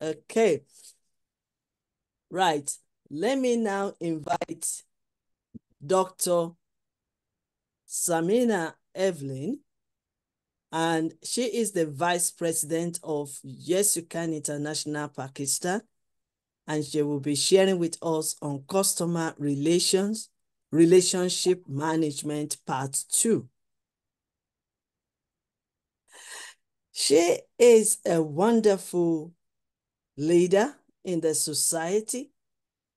Okay. Right. Let me now invite Dr. Samina Evelyn, and she is the Vice President of Y.Y.C.I International Pakistan, and she will be sharing with us on customer relationship management part 2. She is a wonderful leader in the society,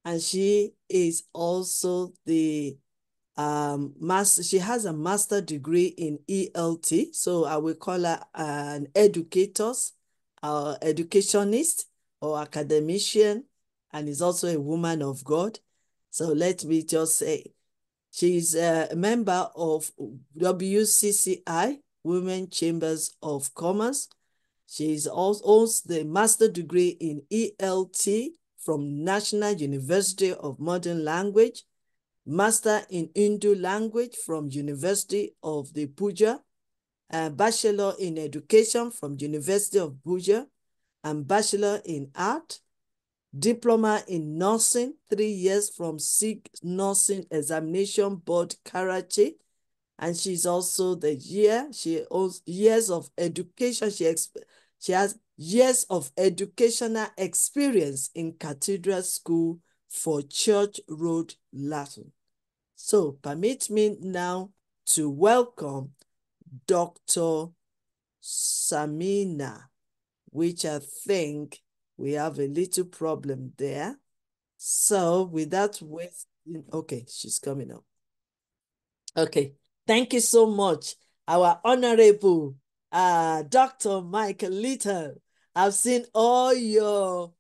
and she is also the she has a master degree in ELT, so I will call her an educationist or academician, and is also a woman of God. So let me just say, she's a member of YYCI, Women Chambers of Commerce. She's also the master degree in ELT from National University of Modern Language, Master in Hindu Language from University of the Puja, Bachelor in Education from University of Puja, and Bachelor in Art, Diploma in Nursing, 3 years from Sikh Nursing Examination Board, Karachi, and she's also she owns years of education. She has years of educational experience in Cathedral School for Church Road, Litham. So permit me now to welcome Dr. Samina, which I think we have a little problem there. So without wasting, okay, she's coming up. Okay, thank you so much, our Honorable Dr. Michael Litham. I've seen all your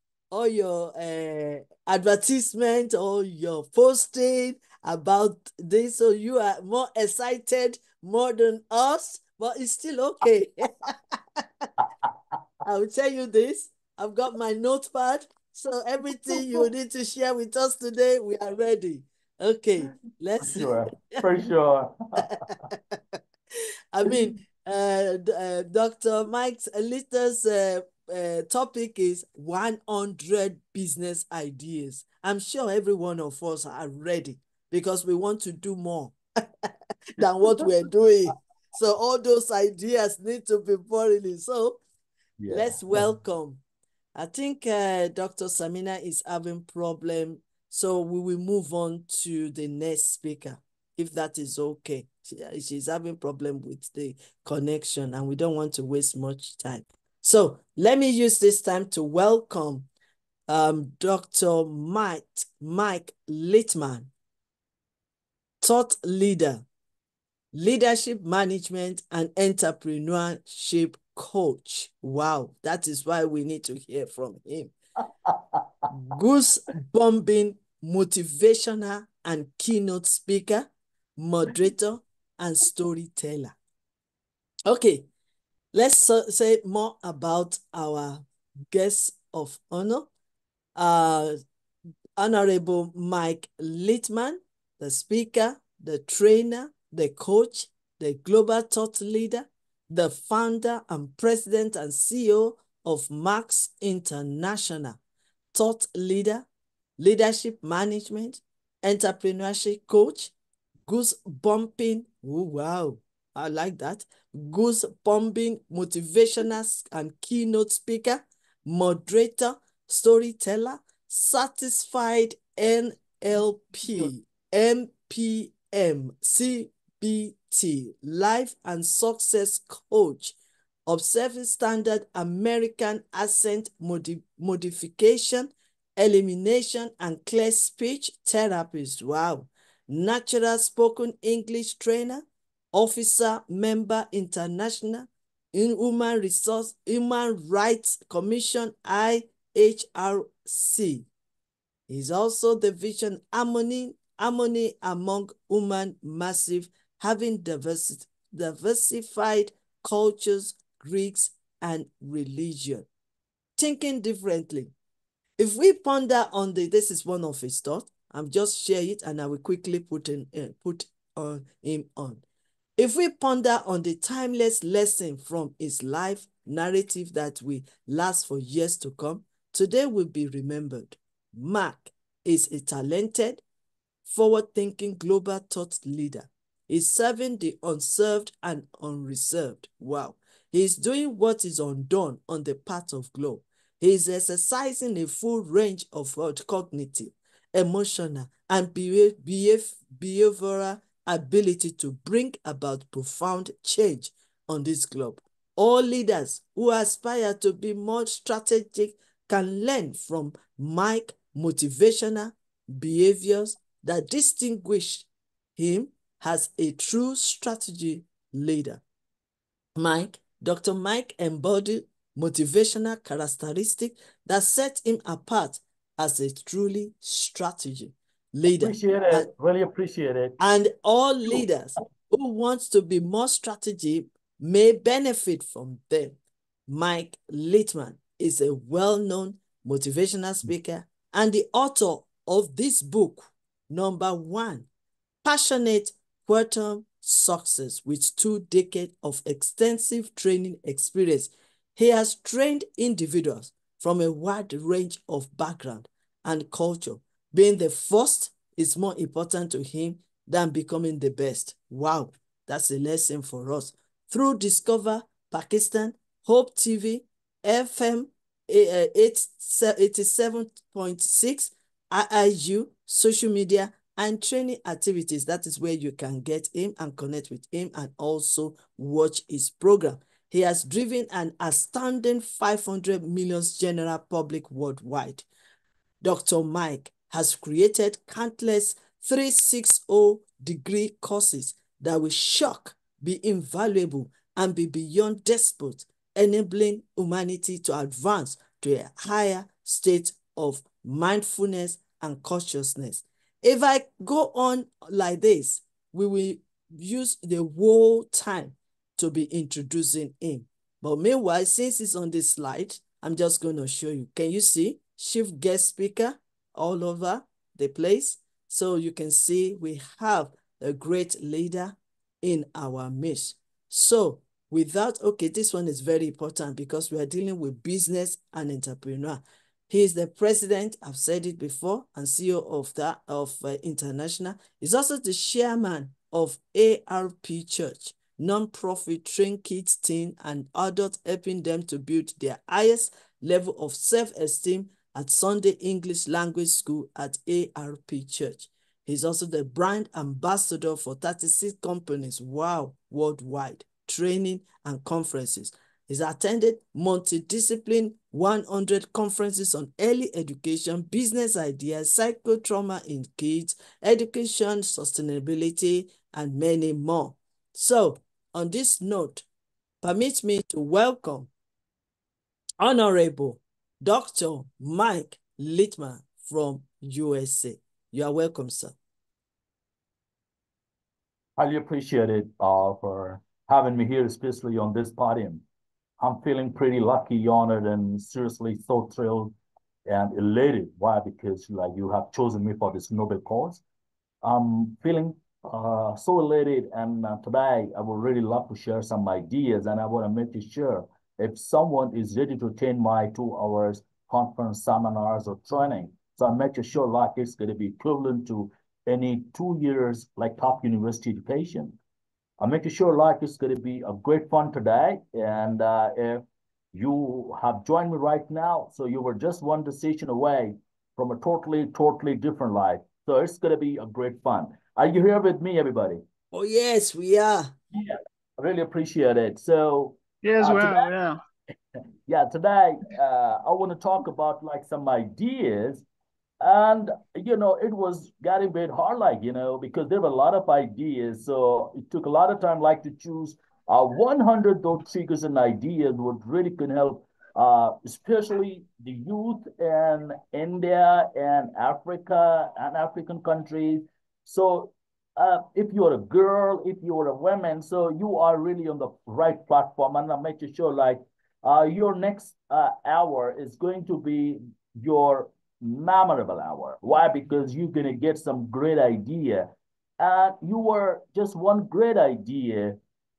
advertisement, all your posting about this, so you are more excited more than us, but it's still okay. I will tell you this. I've got my notepad, so everything you need to share with us today, we are ready. Okay, let's. For sure. For sure. I mean, Dr. Mike Litter's topic is 100 business ideas. I'm sure every one of us are ready because we want to do more than what we're doing. So all those ideas need to be pouring in. So Yeah. let's welcome. I think Dr. Samina is having problem, so we will move on to the next speaker, if that is okay. She's having problem with the connection, and we don't want to waste much time. So let me use this time to welcome Dr. Mike Littman, thought leader, leadership management and entrepreneurship coach. Wow, that is why we need to hear from him. Goose bombing motivational and keynote speaker, moderator, and storyteller. Okay, let's say more about our guest of honor, Honorable Mike Littman, the speaker, the trainer, the coach, the global thought leader, the founder and president and CEO of Max International, thought leader, leadership management, entrepreneurship coach, goose bumping, oh, wow, I like that, goose bumping motivational and keynote speaker, moderator, storyteller, certified NLP, MPM, CBT, life and success coach, observing standard American accent modification, elimination, and clear speech therapist. Wow. Natural spoken English trainer, officer member international, in Human Rights Commission, IHRC. He's also the vision harmony among human massive, having diversified cultures, Greeks, and religion. Thinking differently. If we ponder on this is one of his thoughts. I'm just share it and I will quickly put him on. If we ponder on the timeless lesson from his life narrative that will last for years to come, today will be remembered. Mark is a talented, forward-thinking global thought leader. He's serving the unserved and unreserved. Wow. He's doing what is undone on the path of glow. He's exercising a full range of cognitive, emotional, and behavioral ability to bring about profound change on this globe. All leaders who aspire to be more strategic can learn from Mike's motivational behaviors that distinguish him as a true strategy leader. Dr. Mike embodied motivational characteristics that set him apart as a truly strategy leader. Appreciate it. Really appreciate it. And all leaders who want to be more strategic may benefit from them. Mike Litham is a well-known motivational speaker and the author of this book, number 1, Passionate Quantum Success, with 2 decades of extensive training experience. He has trained individuals from a wide range of background and culture. Being the first is more important to him than becoming the best. Wow, that's a lesson for us. Through Discover Pakistan, Hope TV, FM 87.6, IIU, social media, and training activities. That is where you can get him and connect with him and also watch his program. He has driven an astounding 500 million general public worldwide. Dr. Mike has created countless 360-degree courses that will shock, be invaluable, and be beyond desperate, enabling humanity to advance to a higher state of mindfulness and consciousness. If I go on like this, we will use the whole time to be introducing him. But meanwhile, since it's on this slide, I'm just going to show you. Can you see? Chief guest speaker all over the place. So you can see we have a great leader in our midst. So without, okay, this one is very important because we are dealing with business and entrepreneur. He is the president, I've said it before, and CEO of International. He's also the chairman of ARP Church, non-profit train kids, teen, and adults, helping them to build their highest level of self-esteem at Sunday English Language School at ARP Church. He's also the brand ambassador for 36 companies, wow, worldwide, training and conferences. He's attended multidiscipline 100 conferences on early education, business ideas, psychotrauma in kids, education, sustainability, and many more. So, on this note, permit me to welcome Honorable Dr. Mike Litham from USA. You are welcome, sir. Highly appreciate it for having me here, especially on this podium. I'm feeling pretty lucky, honored, and seriously so thrilled and elated. Why? Because like you have chosen me for this noble cause. I'm feeling so elated, and today I would really love to share some ideas, and I want to make it sure if someone is ready to attend my 2 hours conference, seminars, or training, so I make sure like it's going to be equivalent to any 2 years like top university education. I'm making sure like it's going to be a great fun today, and if you have joined me right now, so you were just one decision away from a totally different life. So it's going to be a great fun. Are you here with me, everybody? Oh, yes, we are. Yeah, I really appreciate it. So Yes, today, well, yeah. yeah, today I want to talk about like some ideas. And it was getting a bit hard, like, because there were a lot of ideas. So it took a lot of time, like, to choose 100 those triggers and ideas would really can help, especially the youth in India and Africa and African countries. So if you're a girl, if you're a woman, so you are really on the right platform. And I'm making sure, like, your next hour is going to be your memorable hour. Why? Because you're going to get some great idea. And you were just one great idea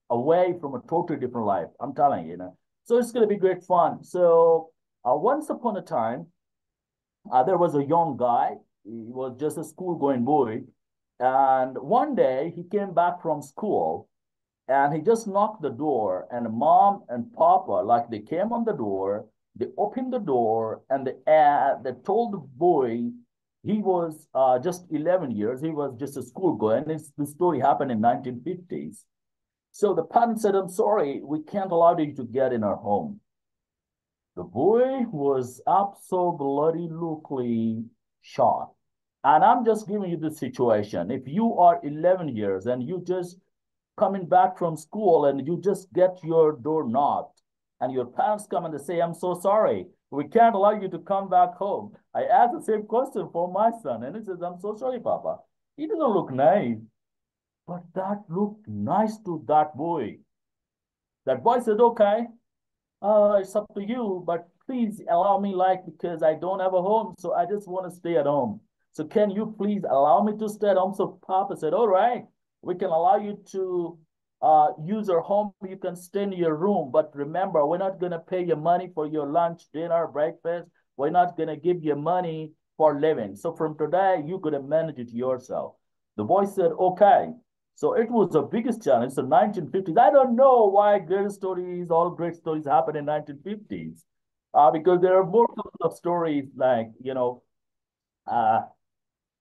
away from a totally different life. I'm telling you, So it's going to be great fun. So Once upon a time, there was a young guy. He was just a school-going boy. And one day he came back from school and he just knocked the door. And mom and papa, like they came on the door, they opened the door and they told the boy he was just 11 years. He was just a schoolboy. And the story happened in 1950s. So the parents said, I'm sorry, we can't allow you to get in our home. The boy was absolutely shocked. And I'm just giving you the situation. If you are 11 years and you just coming back from school and you just get your door knocked and your parents come and they say, I'm so sorry. We can't allow you to come back home. I asked the same question for my son and he says, I'm so sorry, Papa. He doesn't look nice, but that looked nice to that boy. That boy said, okay, it's up to you, but please allow me, like, because I don't have a home, so I just want to stay at home. So can you please allow me to stay at home? So Papa said, all right, we can allow you to use our home. You can stay in your room, but remember, we're not going to pay you money for your lunch, dinner, breakfast. We're not going to give you money for living. So from today, you're going to manage it yourself. The boy said, okay. So it was the biggest challenge. So 1950s. I don't know why great stories, all great stories happen in 1950s. Because there are more of stories like, uh,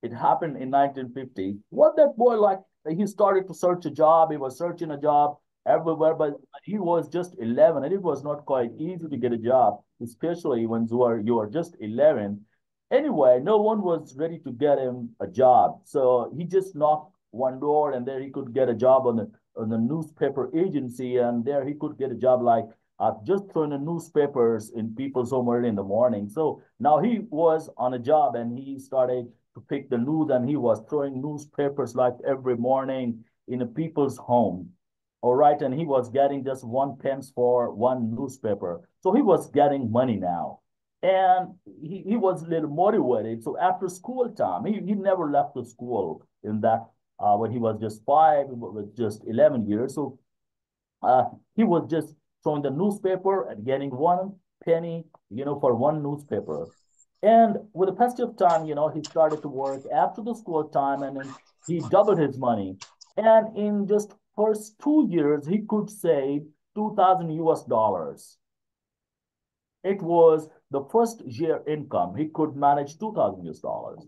it happened in 1950. What that boy like, he started to search a job. He was searching a job everywhere, but he was just 11, and it was not quite easy to get a job, especially when you are just 11. Anyway, no one was ready to get him a job, so he just knocked one door, and there he could get a job on the newspaper agency, and there he could get a job like just throwing the newspapers in people's home early in the morning. So now he was on a job, and he started to pick the news, and he was throwing newspapers like every morning in a people's home. All right, and he was getting just 1 pence for one newspaper. So he was getting money now. And he was a little motivated. So after school time, he never left the school in that when he was just 5, was just 11 years. So uh, he was just throwing the newspaper and getting 1 penny, for one newspaper. And with the passage of time, he started to work after the school time and then he doubled his money. And in just first 2 years, he could save 2,000 US dollars. It was the first year income. He could manage 2,000 US dollars.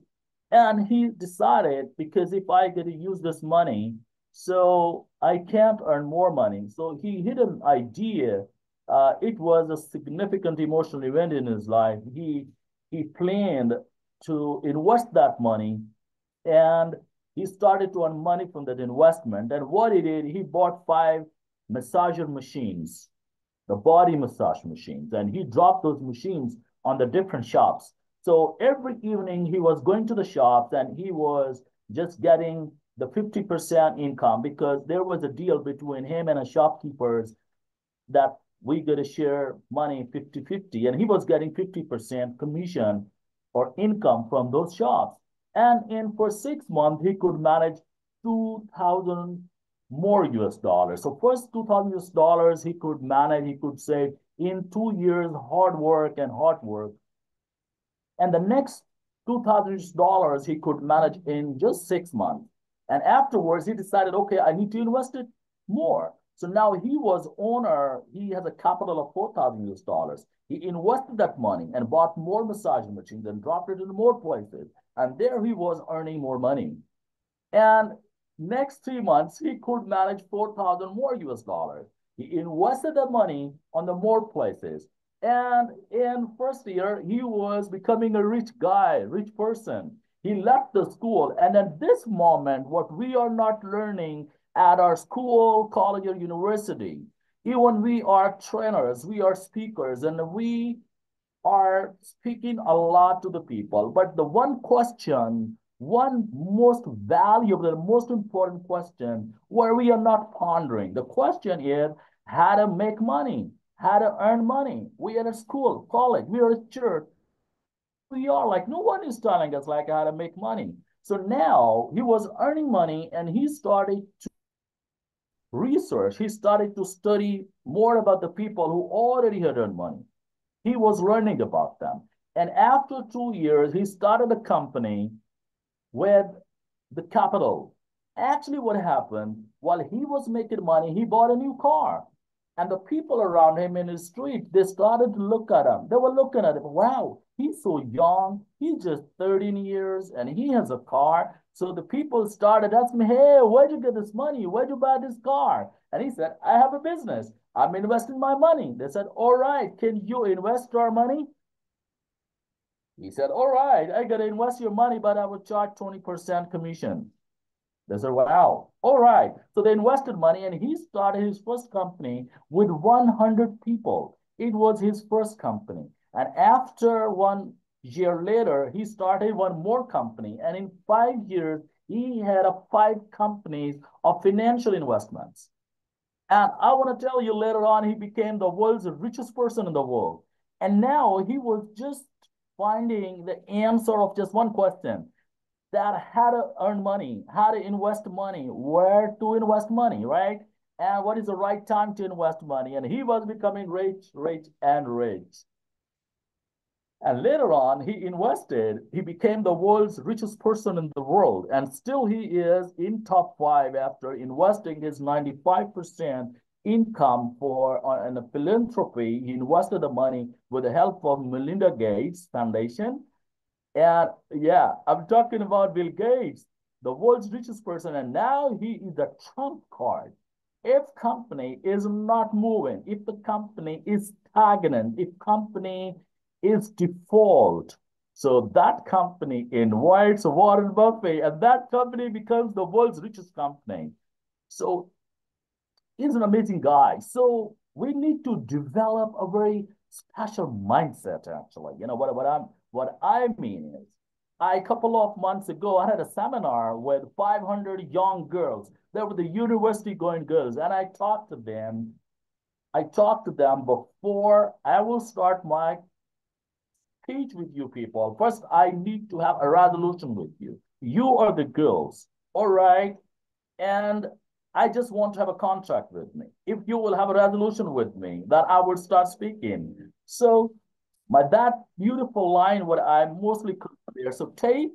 And he decided, because if I get to use this money, so I can't earn more money. So he hit an idea. It was a significant emotional event in his life. He planned to invest that money and he started to earn money from that investment. And what he did, he bought 5 massager machines, the body massage machines, and he dropped those machines on the different shops. So every evening he was going to the shops and he was just getting the 50% income because there was a deal between him and a shopkeepers that we got to share money 50-50, and he was getting 50% commission or income from those shops. And in for 6 months, he could manage 2,000 more US dollars. So first 2,000 US dollars he could manage, he could save in 2 years, hard work and hard work. And the next $2,000 he could manage in just 6 months. And afterwards, he decided, okay, I need to invest it more. So now he was owner, he has a capital of 4,000 US dollars. He invested that money and bought more massage machines and dropped it in more places. And there he was earning more money. And next 3 months, he could manage 4,000 more US dollars. He invested the money on the more places. And in first year, he was becoming a rich guy, rich person. He left the school. And at this moment, what we are not learning at our school, college, or university, even we are trainers, we are speakers, and we are speaking a lot to the people. But the one question, one most valuable, the most important question where we are not pondering, the question is how to make money, how to earn money. We are at school, college, we are at church. We are like, no one is telling us like how to make money. So now he was earning money and he started to research. He started to study more about the people who already had earned money. He was learning about them. And after 2 years, he started a company with the capital. Actually, what happened while he was making money, he bought a new car. And the people around him in his street, they started to look at him. They were looking at him. Wow, he's so young. He's just 13 years and he has a car. So the people started asking me, hey, where'd you get this money? Where'd you buy this car? And he said, I have a business. I'm investing my money. They said, all right, can you invest our money? He said, all right, I got to invest your money, but I will charge 20% commission. They said, wow, all right. So they invested money and he started his first company with 100 people. It was his first company. And after 1 year later, he started one more company. And in 5 years, he had 5 companies of financial investments. And I want to tell you later on, he became the world's richest person in the world. And now he was just finding the answer of just one question that how to earn money, how to invest money, where to invest money, right? And what is the right time to invest money. And he was becoming rich, rich, and rich. And later on, he became the world's richest person in the world. And still he is in top 5 after investing his 95% income for in a philanthropy. He invested the money with the help of Melinda Gates Foundation. And yeah, I'm talking about Bill Gates, the world's richest person, and now he is a trump card. If company is not moving, if the company is stagnant, if company is default, so that company invites Warren Buffett, and that company becomes the world's richest company. So he's an amazing guy. So we need to develop a very special mindset, actually. You know what I mean is a couple of months ago, I had a seminar with 500 young girls. They were the university going girls, and I talked to them. I talked to them before I will start my speech with you people. First, I need to have a resolution with you. You are the girls, all right? And I just want to have a contract with me. If you will have a resolution with me, that I will start speaking. So that beautiful line, what I mostly there. So take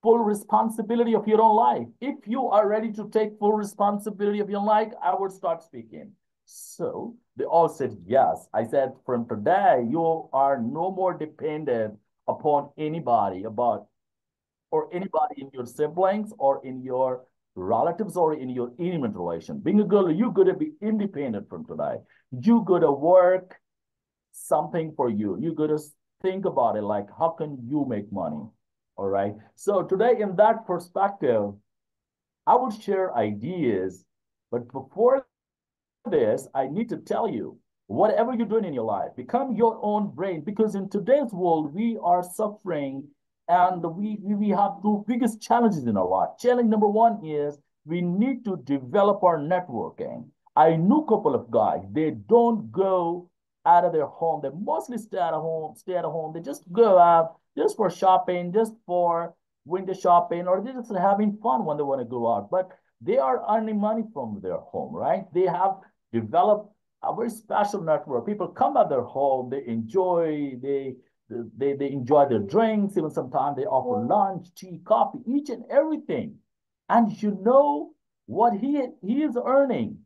full responsibility of your own life. If you are ready to take full responsibility of your life, I will start speaking. So they all said yes. I said, from today, you are no more dependent upon anybody or anybody in your siblings or in your relatives or in your intimate relation. Being a girl, you got to be independent from today. You got to work something for you. You got to think about it like, how can you make money? All right. So today, in that perspective, I would share ideas. But before this, I need to tell you, whatever you're doing in your life, become your own brain, because in today's world, we are suffering and we have two biggest challenges in our life. Challenge number one is we need to develop our networking. I know a couple of guys, they don't go out of their home. They mostly stay at home. They just go out just for shopping, just for window shopping, or they're just having fun when they want to go out. But they are earning money from their home, right? They have developed a very special network. People come at their home, they enjoy their drinks, even sometimes they offer lunch, tea, coffee, each and everything. And you know what he is earning.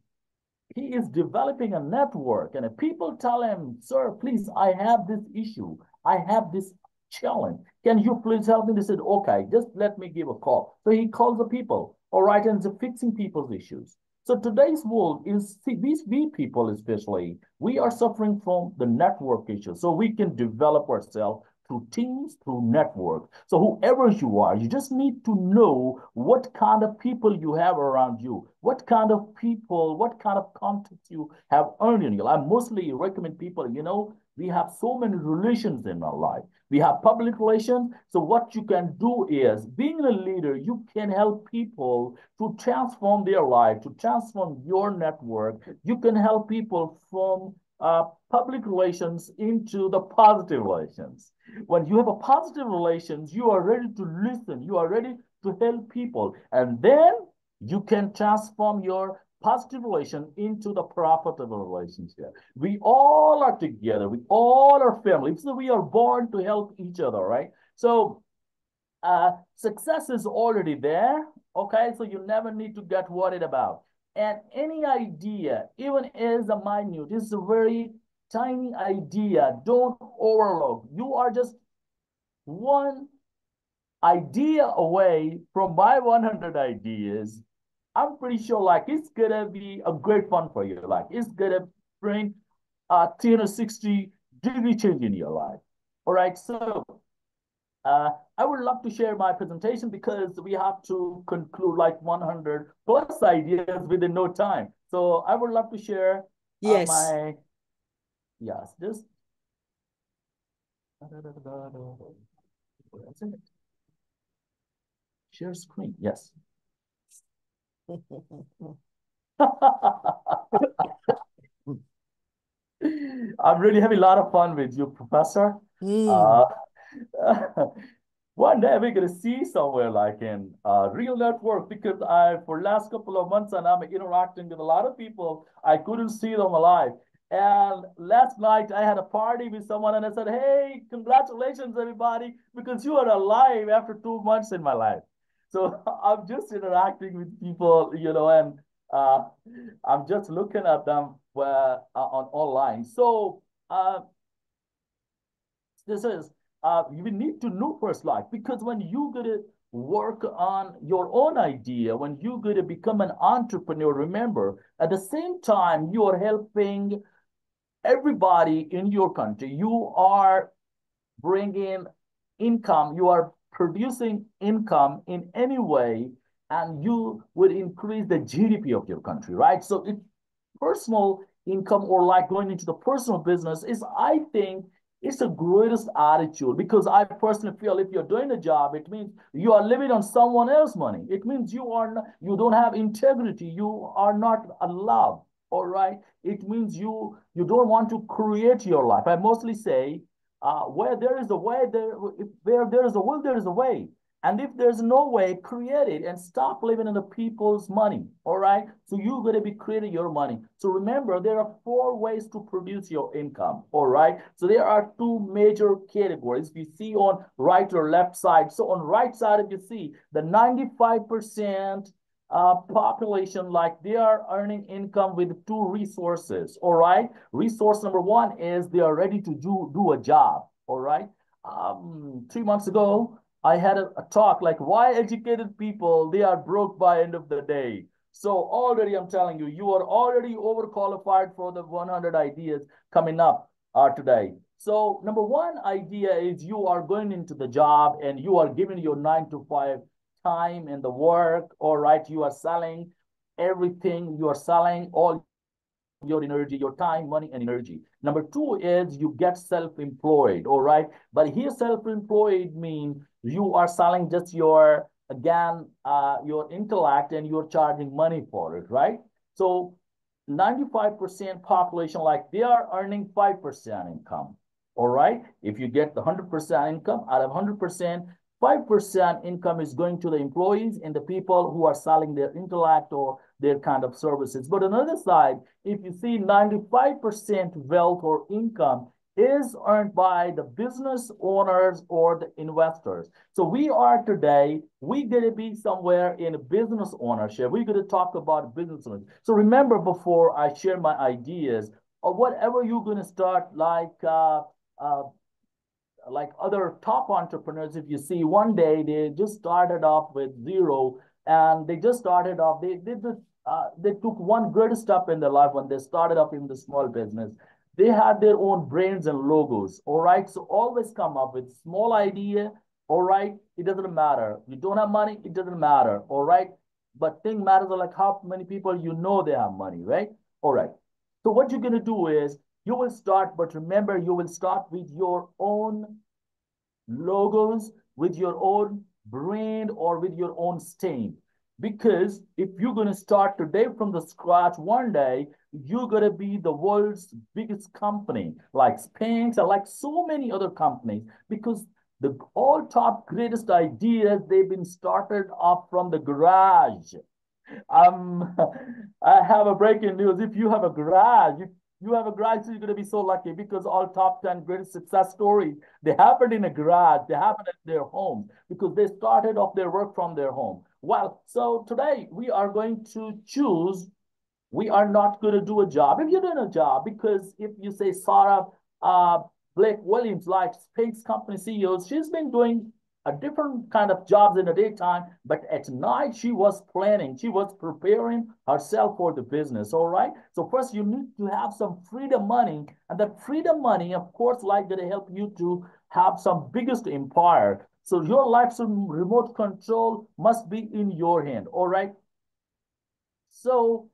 He is developing a network, and if people tell him, sir, please, I have this issue, I have this challenge, can you please help me? They said, okay, just let me give a call. So he calls the people, all right, and they're fixing people's issues. So today's world is, see, we people especially, we are suffering from the network issue. So we can develop ourselves through teams, through network. So whoever you are, you just need to know what kind of people you have around you, what kind of people, what kind of contacts you have earned in your life. I mostly recommend people, we have so many relations in our life. We have public relations. So what you can do is, being a leader, you can help people to transform their life, to transform your network. You can help people from public relations into the positive relations. When you have a positive relations, you are ready to listen. You are ready to help people. And then you can transform your positive relation into the profitable relationship. We all are together. We all are family. So we are born to help each other, right? So success is already there. Okay, so you never need to get worried about. And any idea, even as a minute, is a very tiny idea. Don't overlook. You are just one idea away from my 100 ideas. I'm pretty sure like it's gonna be a great fun for you. Like it's gonna bring a 360-degree change in your life. All right, so I would love to share my presentation because we have to conclude like 100 plus ideas within no time. So I would love to share Yes. my, yes, just, share screen, yes. I'm really having a lot of fun with you, Professor. Uh, Mm. One day we're gonna see somewhere like in real network because for last couple of months and I'm interacting with a lot of people. I couldn't see them alive. And last night I had a party with someone and I said, "Hey, congratulations everybody because you are alive after 2 months in my life." So I'm just interacting with people, and uh, I'm just looking at them on online. So this is you need to know first like because when you gonna work on your own idea, when you gonna become an entrepreneur, remember at the same time you are helping everybody in your country. You are bringing income, you are producing income in any way, and you would increase the GDP of your country, right? So it personal income or like going into the personal business is, I think, it's the greatest attitude because I personally feel if you're doing a job, it means you are living on someone else's money. It means you don't have integrity. You are not allowed. All right. It means you don't want to create your life. I mostly say, where there is a way, where there is a will, there is a way. And if there's no way, create it and stop living in the people's money. All right. So you're going to be creating your money. So remember, there are 4 ways to produce your income. All right. So there are 2 major categories. We see on right or left side. So on right side, if you see the 95% population, like they are earning income with 2 resources. All right. Resource number 1 is they are ready to do a job. All right. 3 months ago, I had a talk like why educated people they are broke by end of the day. So already I'm telling you, you are already overqualified for the 100 ideas coming up today. So number 1 idea is you are going into the job and you are giving your 9 to 5 time in the work. All right, you are selling everything. You are selling all your energy, your time, money, and energy. Number 2 is you get self-employed, all right? But here self-employed means you are selling just your intellect and you're charging money for it, right? So 95% population, like they are earning 5% income, all right? If you get the 100% income out of 100%, 5% income is going to the employees and the people who are selling their intellect or their kind of services. But on the other side, if you see 95% wealth or income is earned by the business owners or the investors. So we are today, we're going to be somewhere in business ownership. We're going to talk about business ownership. So remember before I share my ideas or whatever you're going to start uh, like other top entrepreneurs, if you see one day they just started off with zero and they just started off, they took one good step in their life when they started up in the small business. They had their own brands and logos. All right. So always come up with small idea. All right. It doesn't matter. You don't have money. It doesn't matter. All right. But thing matters are like how many people you know they have money, right? All right. So what you're going to do is you will start, but remember, you will start with your own logos, with your own brand, or with your own stain. Because if you're going to start today from the scratch, one day you're going to be the world's biggest company, like Spanx and like so many other companies, because the all top greatest ideas they've been started off from the garage. Um, I have a breaking news. If you have a garage, if you have a garage, so you're gonna be so lucky because all top 10 greatest success stories, they happened in a garage, they happened at their homes because they started off their work from their home. Well, so today we are going to choose, we are not going to do a job. If you're doing a job, because if you say Sarah uh, Blake Williams, like space company CEOs, she's been doing a different kind of jobs in the daytime, but at night she was planning, she was preparing herself for the business. All right. So first you need to have some freedom money, and that freedom money, of course, like going to help you to have some biggest empire. So your life's remote control must be in your hand. All right. So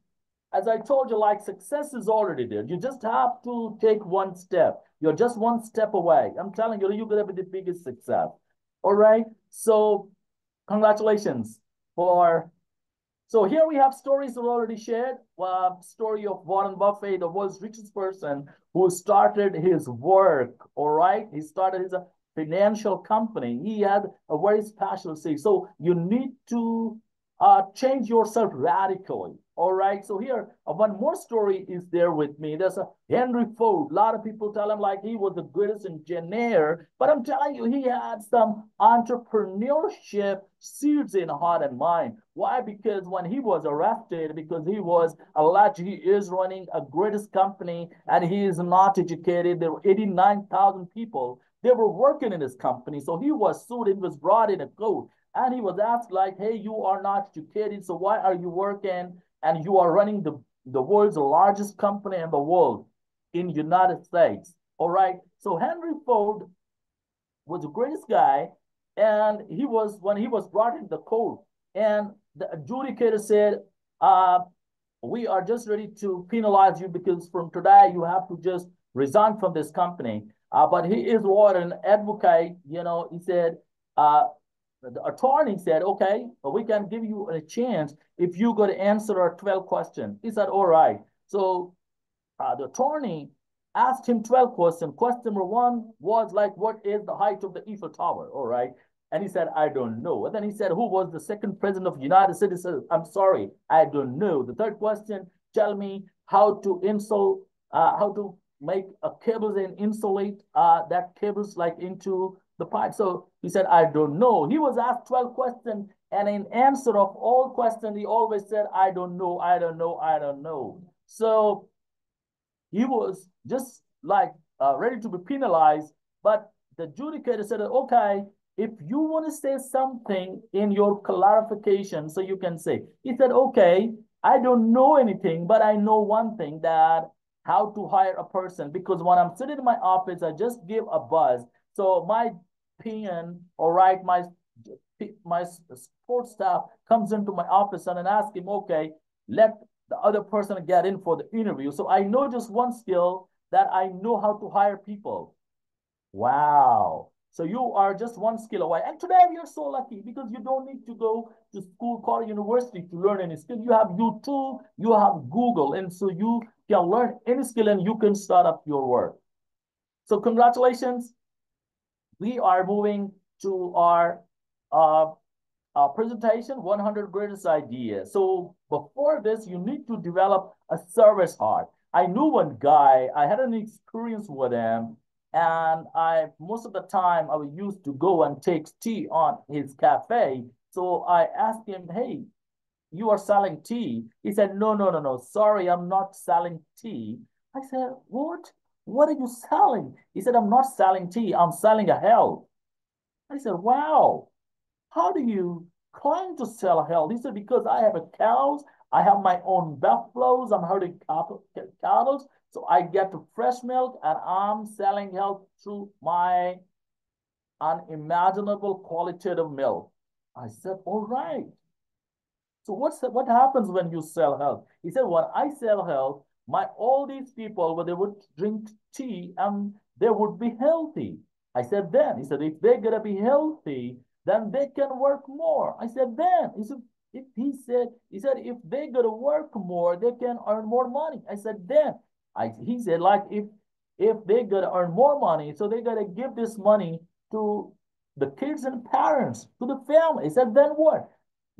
as I told you, like success is already there. You just have to take one step. You're just one step away. I'm telling you, you're going to be the biggest success. All right. So congratulations for. So here we have stories that were already shared. Story of Warren Buffett, the world's richest person who started his work. All right. He started his financial company. He had a very special seed. So you need to change yourself radically. All right. So here, one more story is there with me. There's a Henry Ford. A lot of people tell him like he was the greatest engineer, but I'm telling you, he had some entrepreneurship seeds in heart and mind. Why? Because when he was arrested, because he was alleged he is running a greatest company and he is not educated. There were 89,000 people. They were working in his company. So he was sued. He was brought in a court. And he was asked, like, hey, you are not educated, so why are you working? And you are running the world's largest company in the world in United States. All right. So Henry Ford was the greatest guy. And he was, when he was brought into the court, and the adjudicator said, uh, we are just ready to penalize you because from today you have to just resign from this company. But he is what an advocate, he said, uh, the attorney said, okay, well, we can give you a chance if you got to answer our 12 questions. He said, all right. So the attorney asked him 12 questions. Question number one was like, what is the height of the Eiffel Tower? All right. And he said, I don't know. And then he said, who was the second president of the United States? He said, I'm sorry, I don't know. The third question, tell me how to make a cables and insulate that cables like into the pipe. So he said, I don't know. He was asked 12 questions, and in answer of all questions, he always said, I don't know, I don't know, I don't know. So he was just like ready to be penalized. But the adjudicator said, okay, if you want to say something in your clarification, so you can say, he said, okay, I don't know anything, but I know one thing, that how to hire a person. Because when I'm sitting in my office, I just give a buzz. So my PN, all right, my support staff comes into my office and I ask him, okay, let the other person get in for the interview. So I know just one skill, that I know how to hire people. Wow. So you are just one skill away. And today you're so lucky because you don't need to go to school, college, university to learn any skill. You have YouTube, you have Google, and so you can learn any skill and you can start up your work. So congratulations. We are moving to our uh, presentation, 100 greatest ideas. So before this, you need to develop a service heart. I knew one guy, I had an experience with him, and most of the time I used to go and take tea on his cafe. So I asked him, hey, you are selling tea. He said, no, no, no, no, sorry, I'm not selling tea. I said, what? What are you selling? He said, I'm not selling tea, I'm selling a health. I said, wow, how do you claim to sell health? He said, because I have a cows, I have my own buffaloes, I'm herding cattle, so I get to fresh milk and I'm selling health through my unimaginable qualitative milk. I said, all right. So what happens when you sell health? He said, when I sell health, my all these people, when they would drink tea and they would be healthy. I said, then he said, if they're gonna be healthy, then they can work more. I said, then he said, if he said, if they gotta work more, they can earn more money. I said, then he said, like if they gotta earn more money, so they gotta give this money to the kids and parents, to the family. He said, then what?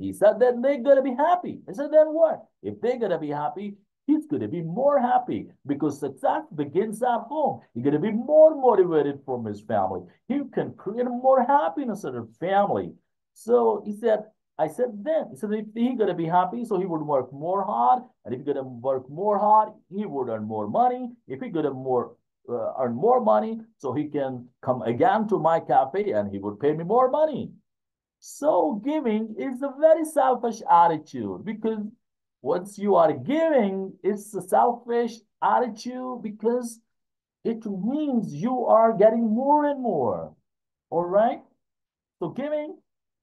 He said that they're going to be happy. I said, then what? If they're going to be happy, he's going to be more happy because success begins at home. He's going to be more motivated from his family. He can create more happiness in his family. So he said, I said then, he said if he's going to be happy, so he would work more hard. And if he's going to work more hard, he would earn more money. If he's going to earn more money, so he can come again to my cafe and he would pay me more money. So giving is a very selfish attitude because once you are giving, it's a selfish attitude because it means you are getting more and more. All right? So giving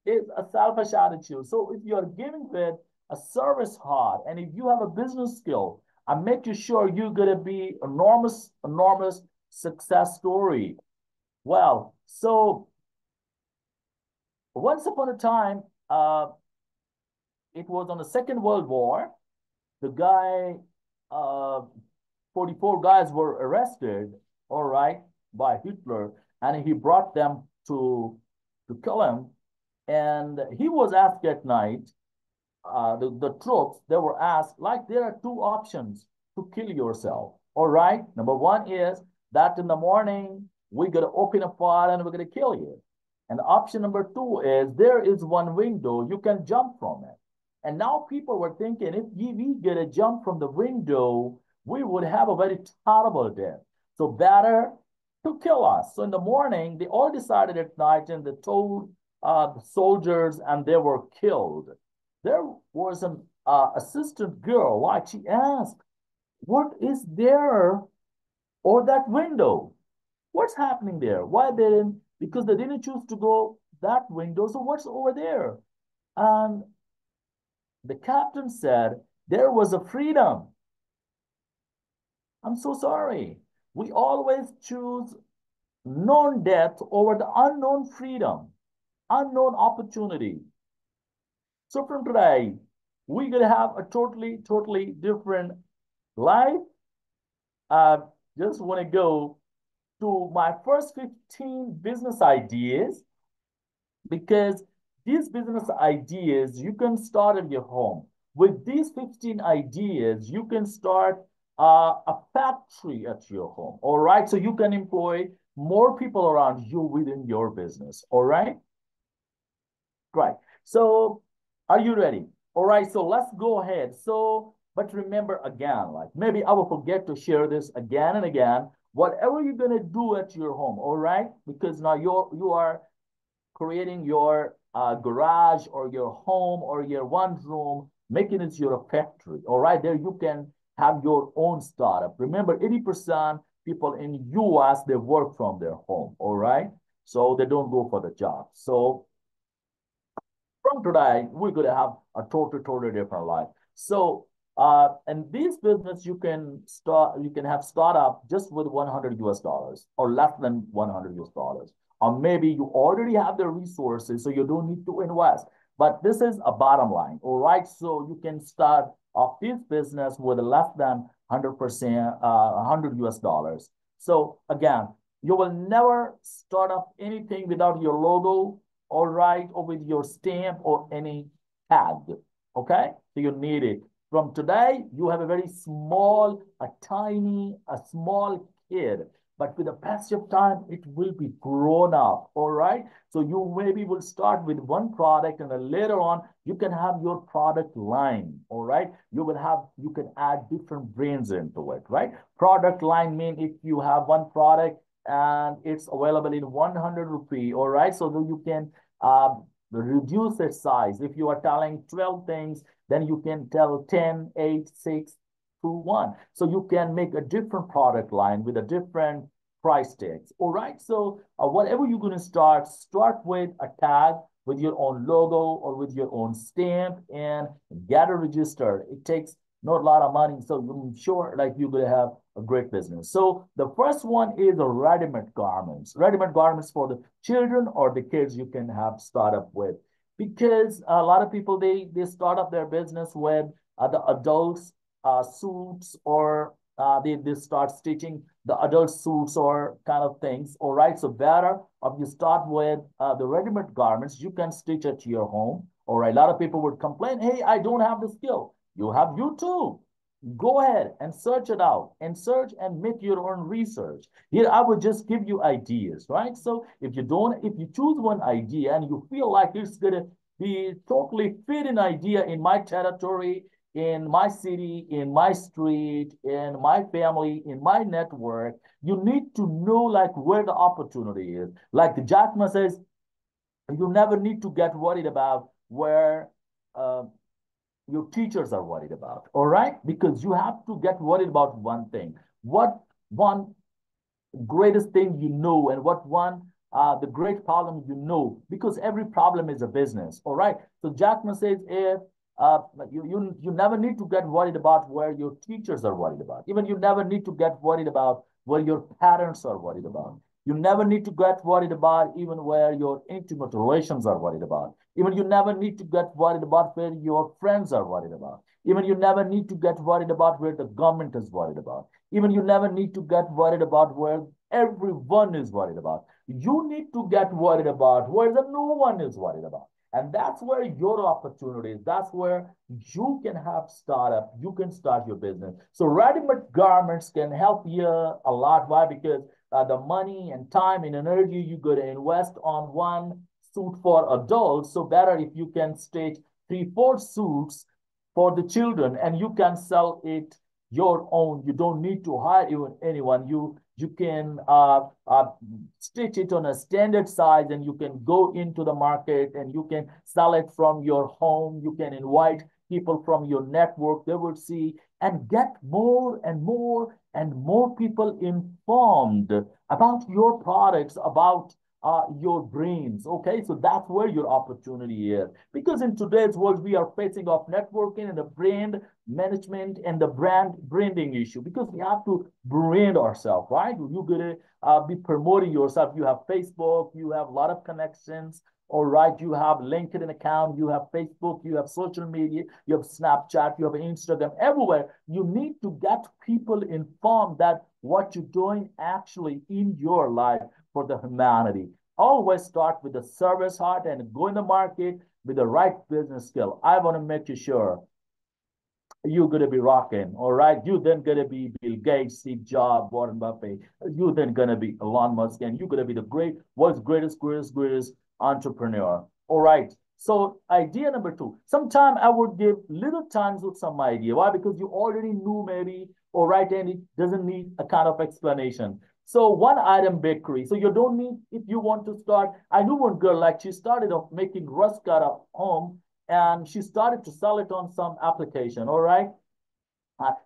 is a selfish attitude. So if you are giving with a service heart and if you have a business skill, I make you sure you're gonna be enormous, enormous success story. Well, so once upon a time, it was on the Second World War. The guy, uh, 44 guys were arrested, all right, by Hitler, and he brought them to kill him. And he was asked at night, the troops, they were asked, like, there are two options to kill yourself, all right? Number one is that in the morning, we're going to open a fire and we're going to kill you. And option number two is there is one window, you can jump from it. And now people were thinking if we get a jump from the window, we would have a very terrible death. So better to kill us. So in the morning, they all decided at night and they told the soldiers and they were killed. There was an assistant girl, like she asked, what is there or that window? What's happening there? Why they didn't? Because they didn't choose to go that window. So what's over there? And the captain said, there was a freedom. I'm so sorry. We always choose known death over the unknown freedom, unknown opportunity. So from today, we're going to have a totally, totally different life. I just want to go to my first 15 business ideas because these business ideas you can start at your home. With these 15 ideas, you can start a factory at your home. All right. So you can employ more people around you within your business. All right. Right. So are you ready? All right. So let's go ahead. So, but remember again, like maybe I will forget to share this again and again. Whatever you're gonna do at your home, all right? Because now you are creating your garage or your home or your one room, making it your factory. All right, there you can have your own startup. Remember, 80% people in US they work from their home. All right, so they don't go for the job. So from today, we're going to have a totally different life. So, and this business you can have startup just with 100 US dollars or less than 100 US dollars. Or maybe you already have the resources, so you don't need to invest. But this is a bottom line, all right? So you can start off this business with less than 100%, 100 US dollars. So again, you will never start up anything without your logo, all right, or with your stamp or any tag, okay? So you need it. From today, you have a very small, a small kid, but with the passage of time, it will be grown up, all right? So you maybe will start with one product and then later on, you can have your product line, all right? You can add different brands into it, right? Product line mean if you have one product and it's available in 100 rupee, all right? So that you can reduce its size. If you are telling 12 things, then you can tell 10, 8, 6, 2, 1. So you can make a different product line with a different price tags. All right. So whatever you're going to start with a tag with your own logo or with your own stamp and get it registered. It takes not a lot of money. So I'm sure like you're going to have a great business. So the first one is the ready-made garments. Ready-made garments for the children or the kids you can have startup with. Because a lot of people, they start up their business with the adults suits or they start stitching the adult suits or kind of things. All right. So better if you start with the ready-made garments, you can stitch at your home All right, a lot of people would complain, hey, I don't have the skill. You have YouTube. Go ahead and search it out and search and make your own research. Here, I would just give you ideas, right? So if you choose one idea and you feel like it's gonna be totally fit an idea in my territory, in my city, in my street, in my family, in my network, you need to know like where the opportunity is. Like the Jack Ma says, you never need to get worried about where uh, your teachers are worried about, all right? Because you have to get worried about one thing. What one greatest thing you know, and what one the great problem you know, because every problem is a business, all right? So Jackman says, if you never need to get worried about where your teachers are worried about. Even you never need to get worried about where your parents are worried about. You never need to get worried about even where your intimate relations are worried about. Even you never need to get worried about where your friends are worried about. Even you never need to get worried about where the government is worried about. Even you never need to get worried about where everyone is worried about. You need to get worried about where the no one is worried about. And that's where your opportunity is. That's where you can have startup. You can start your business. So ready-made garments can help you a lot. Why? Because the money and time and energy you got to invest on one suit for adults. So better if you can stitch 3, 4 suits for the children and you can sell it your own. You don't need to hire even anyone. You can stitch it on a standard size and you can go into the market and you can sell it from your home. You can invite people from your network. They will see and get more and more and more people informed about your products, about your brains. Okay, so that's where your opportunity is. Because in today's world, we are facing off networking and the brand management and the branding issue, because we have to brand ourselves, right? You're gonna be promoting yourself. You have Facebook, you have a lot of connections. All right, you have LinkedIn account, you have Facebook, you have social media, you have Snapchat, you have Instagram, everywhere. You need to get people informed that what you're doing actually in your life for the humanity. Always start with the service heart and go in the market with the right business skill. I want to make you sure you're going to be rocking, all right? You then going to be Bill Gates, Steve Jobs, Warren Buffett. You then going to be Elon Musk, and you're going to be the world's greatest entrepreneur. All right. So idea number 2. Sometime I would give little times with some idea. Why? Because you already knew maybe, all right, and it doesn't need a kind of explanation. So one item bakery. So you don't need, if you want to start, I knew one girl, like she started off making rusk at home and she started to sell it on some application. All right.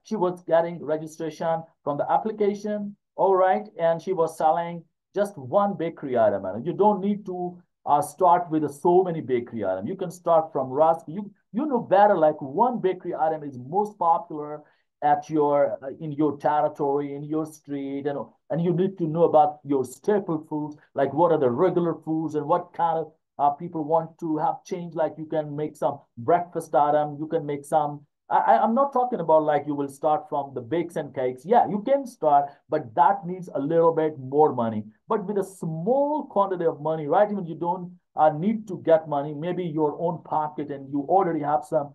She was getting registration from the application. All right. And she was selling just one bakery item. And you don't need to start with so many bakery items. You can start from rusk. You know better, like one bakery item is most popular at your in your territory, in your street, and you need to know about your staple foods, like what are the regular foods and what kind of people want to have change. Like you can make some breakfast item, you can make some. I'm not talking about like you will start from the bakes and cakes. Yeah, you can start, but that needs a little bit more money. But with a small quantity of money, right? Even you don't need to get money, maybe your own pocket, and you already have some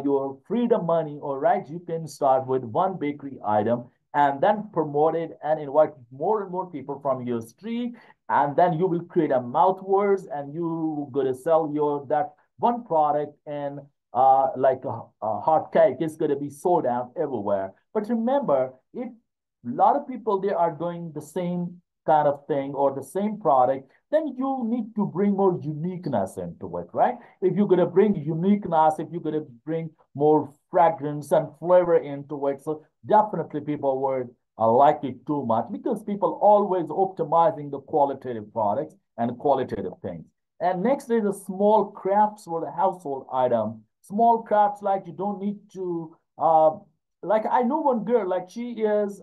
your freedom money, all right? You can start with one bakery item and then promote it and invite more and more people from your street, and then you will create a mouth words and you gonna sell your that one product and like a hot cake is going to be sold out everywhere. But remember, if a lot of people they are doing the same kind of thing or the same product, then you need to bring more uniqueness into it, right? If you're going to bring uniqueness, if you're going to bring more fragrance and flavor into it, so definitely people would like it too much, because people always optimizing the qualitative products and qualitative things. And next is the small crafts for the household item. Small crafts, like you don't need to like I know one girl, like she is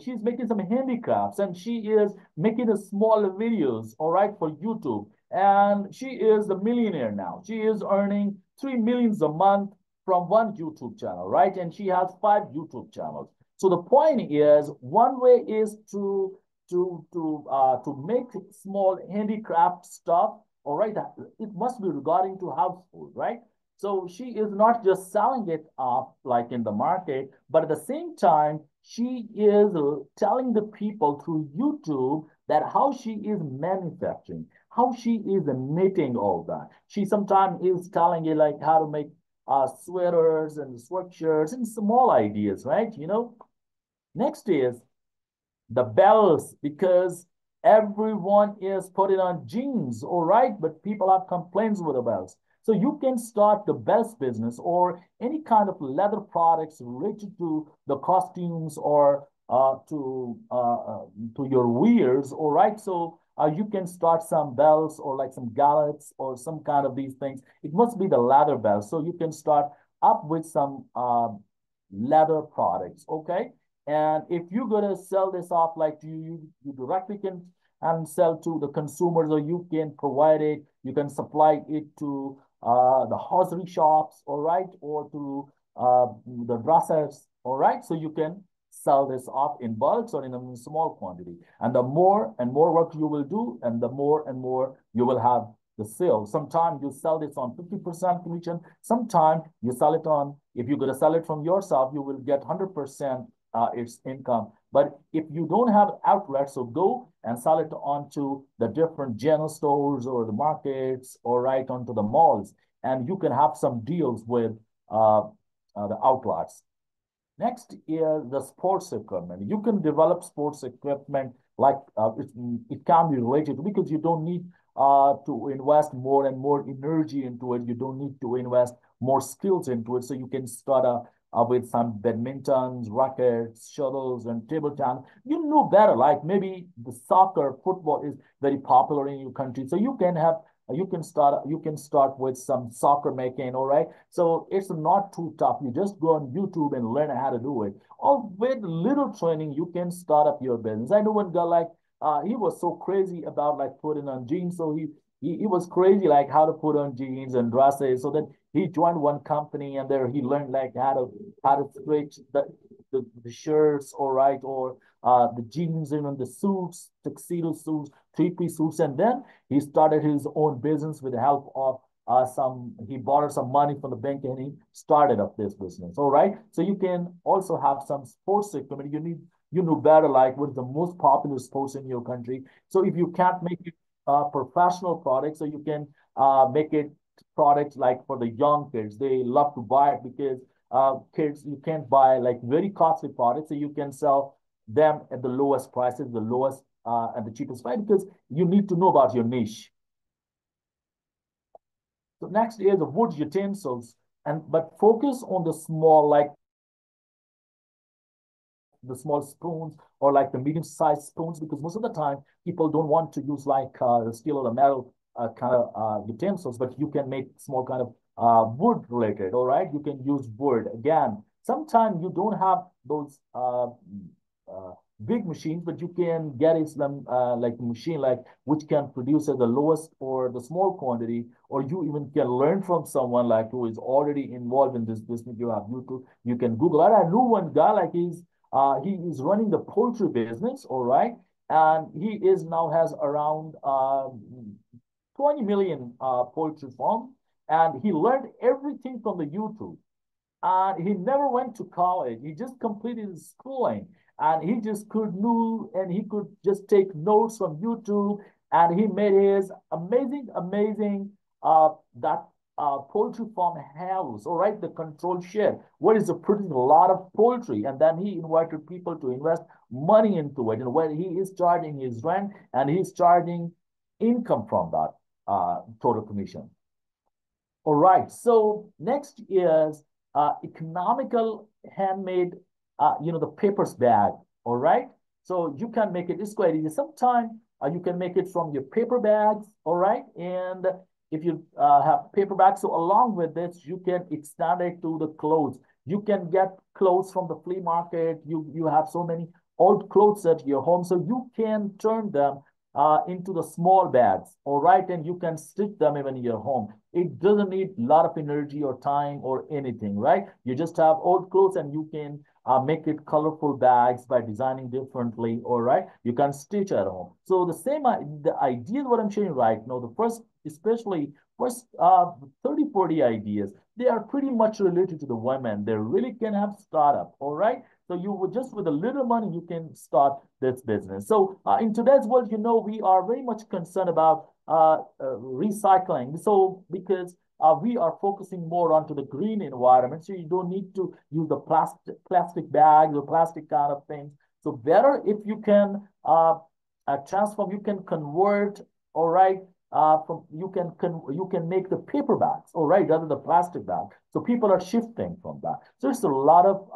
she's making some handicrafts and she is making a small videos, all right, for YouTube. And she is a millionaire now. She is earning 3 millions a month from one YouTube channel, right? And she has 5 YouTube channels. So the point is, one way is to make small handicraft stuff, All right, it must be regarding to household, right? So she is not just selling it off like in the market, but at the same time, she is telling the people through YouTube that how she is manufacturing, how she is knitting all that. She sometimes is telling you like how to make sweaters and sweatshirts and small ideas, right? Next is the bells, because everyone is putting on jeans, all right, but people have complaints with the bells. So you can start the bells business or any kind of leather products related to the costumes or to your wears, all right. So you can start some bells or like some gallets or some kind of these things. It must be the leather bells. So you can start up with some leather products, okay? And if you're gonna sell this off, like you directly can and sell to the consumers, or you can provide it, you can supply it to the hosiery shops, all right, or to the dressers, all right. So you can sell this off in bulks or in a small quantity. And the more and more work you will do, and the more and more you will have the sale. Sometimes you sell this on 50% commission. Sometimes you sell it on, if you're going to sell it from yourself, you will get 100% its income. But if you don't have outlets, so go and sell it onto the different general stores or the markets or right onto the malls. And you can have some deals with the outlets. Next is the sports equipment. You can develop sports equipment like it can be related, because you don't need to invest more and more energy into it. You don't need to invest more skills into it. So you can start with some badmintons, rackets, shuttles, and table tennis. You know better. Like maybe the soccer, football is very popular in your country. So you can start with some soccer making, all right? So it's not too tough. You just go on YouTube and learn how to do it. Or with little training, you can start up your business. I know one guy like he was so crazy about like putting on jeans. So he was crazy like how to put on jeans and dresses. So that he joined one company, and there he learned like how to stitch the shirts, all right, or the jeans, even the suits, tuxedo suits, three-piece suits, and then he started his own business with the help of he borrowed some money from the bank, and he started up this business. All right. So you can also have some sports equipment. You know better, like what is the most popular sports in your country. So if you can't make it professional products, so you can make it products like for the young kids. They love to buy it because kids, you can't buy like very costly products. So you can sell them at the lowest prices, the lowest and the cheapest price, because you need to know about your niche. So next is the wood utensils, but focus on the small, like the small spoons or like the medium-sized spoons, because most of the time people don't want to use like steel or metal kind of utensils, but you can make small kind of wood related. All right, you can use wood again. Sometimes you don't have those big machines, but you can get them like a machine like which can produce at the lowest or the small quantity, or you even can learn from someone like who is already involved in this business. You have YouTube, you can Google it. I know one guy like he is running the poultry business, all right, and he is now has around 20 million poultry farm, and he learned everything from the YouTube. And he never went to college. He just completed his schooling, and he just could know, and he could just take notes from YouTube, and he made his amazing that poultry farm house, all right, the control shed, what is producing a lot of poultry, and then he invited people to invest money into it, and when he is charging his rent, and he's charging income from that total commission. All right. So next is economical handmade, the papers bag. All right. So you can make it. It's quite easy. Sometimes you can make it from your paper bags. All right. And if you have paper bags, so along with this, you can extend it to the clothes. You can get clothes from the flea market. You have so many old clothes at your home, so you can turn them into the small bags, all right? And you can stitch them even in your home. It doesn't need a lot of energy or time or anything, right? You just have old clothes and you can make it colorful bags by designing differently, all right? You can stitch at home. So the same, the idea what I'm sharing right now, the first, especially first 30, 40 ideas, they are pretty much related to the women. They really can have startup, all right? So you would just with a little money, you can start this business. So in today's world, we are very much concerned about recycling. So because we are focusing more onto the green environment, so you don't need to use the plastic bags or plastic kind of things. So better if you can transform, you can convert, all right, from you can make the paper bags, all right, rather than the plastic bag. So people are shifting from that. So it's a lot of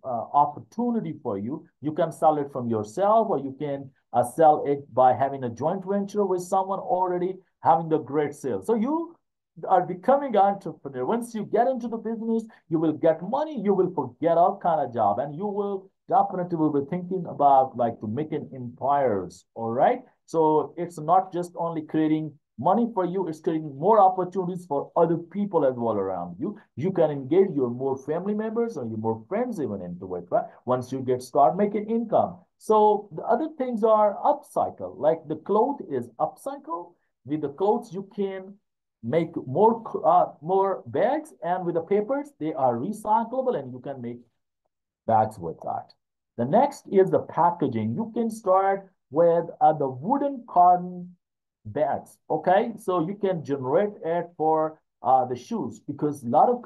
opportunity for you. You can sell it from yourself, or you can sell it by having a joint venture with someone already having the great sales. So you are becoming an entrepreneur. Once you get into the business, you will get money, you will forget all kind of job, and you will definitely will be thinking about like to making empires, all right? So it's not just only creating money for you, it's creating more opportunities for other people as well around you. You can engage your more family members or your more friends even into it, right? Once you get start making income. So the other things are upcycle, like the cloth is upcycle. With the clothes, you can make more bags, and with the papers, they are recyclable, and you can make bags with that. The next is the packaging. You can start with the wooden carton bags. Okay, so you can generate it for the shoes, because a lot of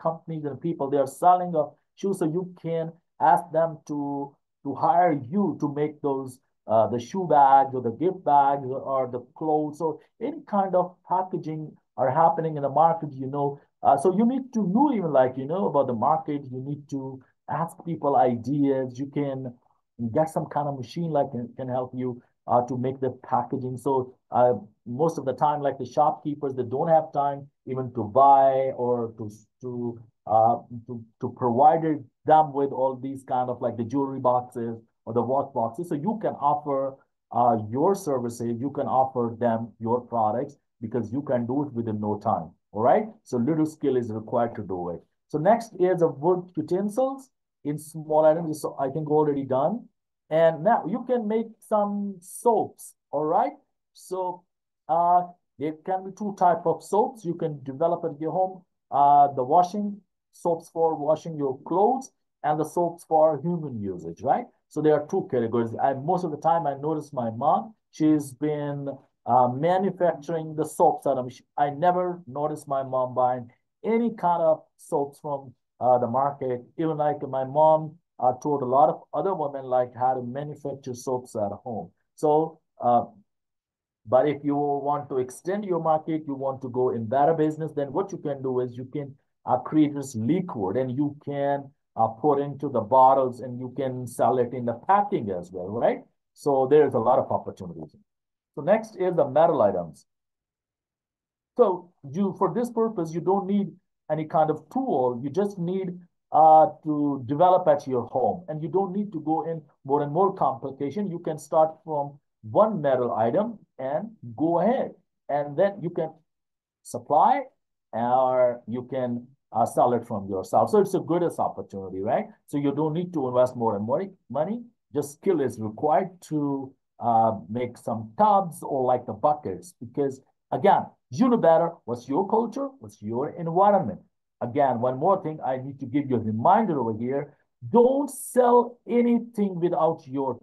companies and people, they are selling of shoes, so you can ask them to hire you to make those the shoe bags or the gift bags or the clothes. So any kind of packaging are happening in the market, so you need to know even like about the market. You need to ask people ideas. You can get some kind of machine like can help you to make the packaging. So most of the time, like the shopkeepers, they don't have time even to buy or to provide them with all these kind of like the jewelry boxes or the watch boxes. So you can offer your services, you can offer them your products, because you can do it within no time. All right. So little skill is required to do it. So next is the wood utensils in small items. So I think already done. And now you can make some soaps. All right. So there can be two type of soaps you can develop at your home. The washing soaps for washing your clothes, and the soaps for human usage, right? So there are two categories. Most of the time I notice my mom, she's been manufacturing the soaps out of. I never noticed my mom buying any kind of soaps from the market. Even like my mom taught a lot of other women like how to manufacture soaps at home. So but if you want to extend your market, you want to go in better business, then what you can do is you can create this liquid, and you can put into the bottles, and you can sell it in the packing as well, right? So there's a lot of opportunities. So next is the metal items. So for this purpose, you don't need any kind of tool. You just need to develop at your home, and you don't need to go in more and more complication. You can start from one metal item and go ahead, and then you can supply, or you can sell it from yourself. So it's a goodest opportunity, right? So you don't need to invest more and more money. Just skill is required to make some tubs or like the buckets, because again, you know better what's your culture, what's your environment. Again, one more thing, I need to give you a reminder over here. Don't sell anything without your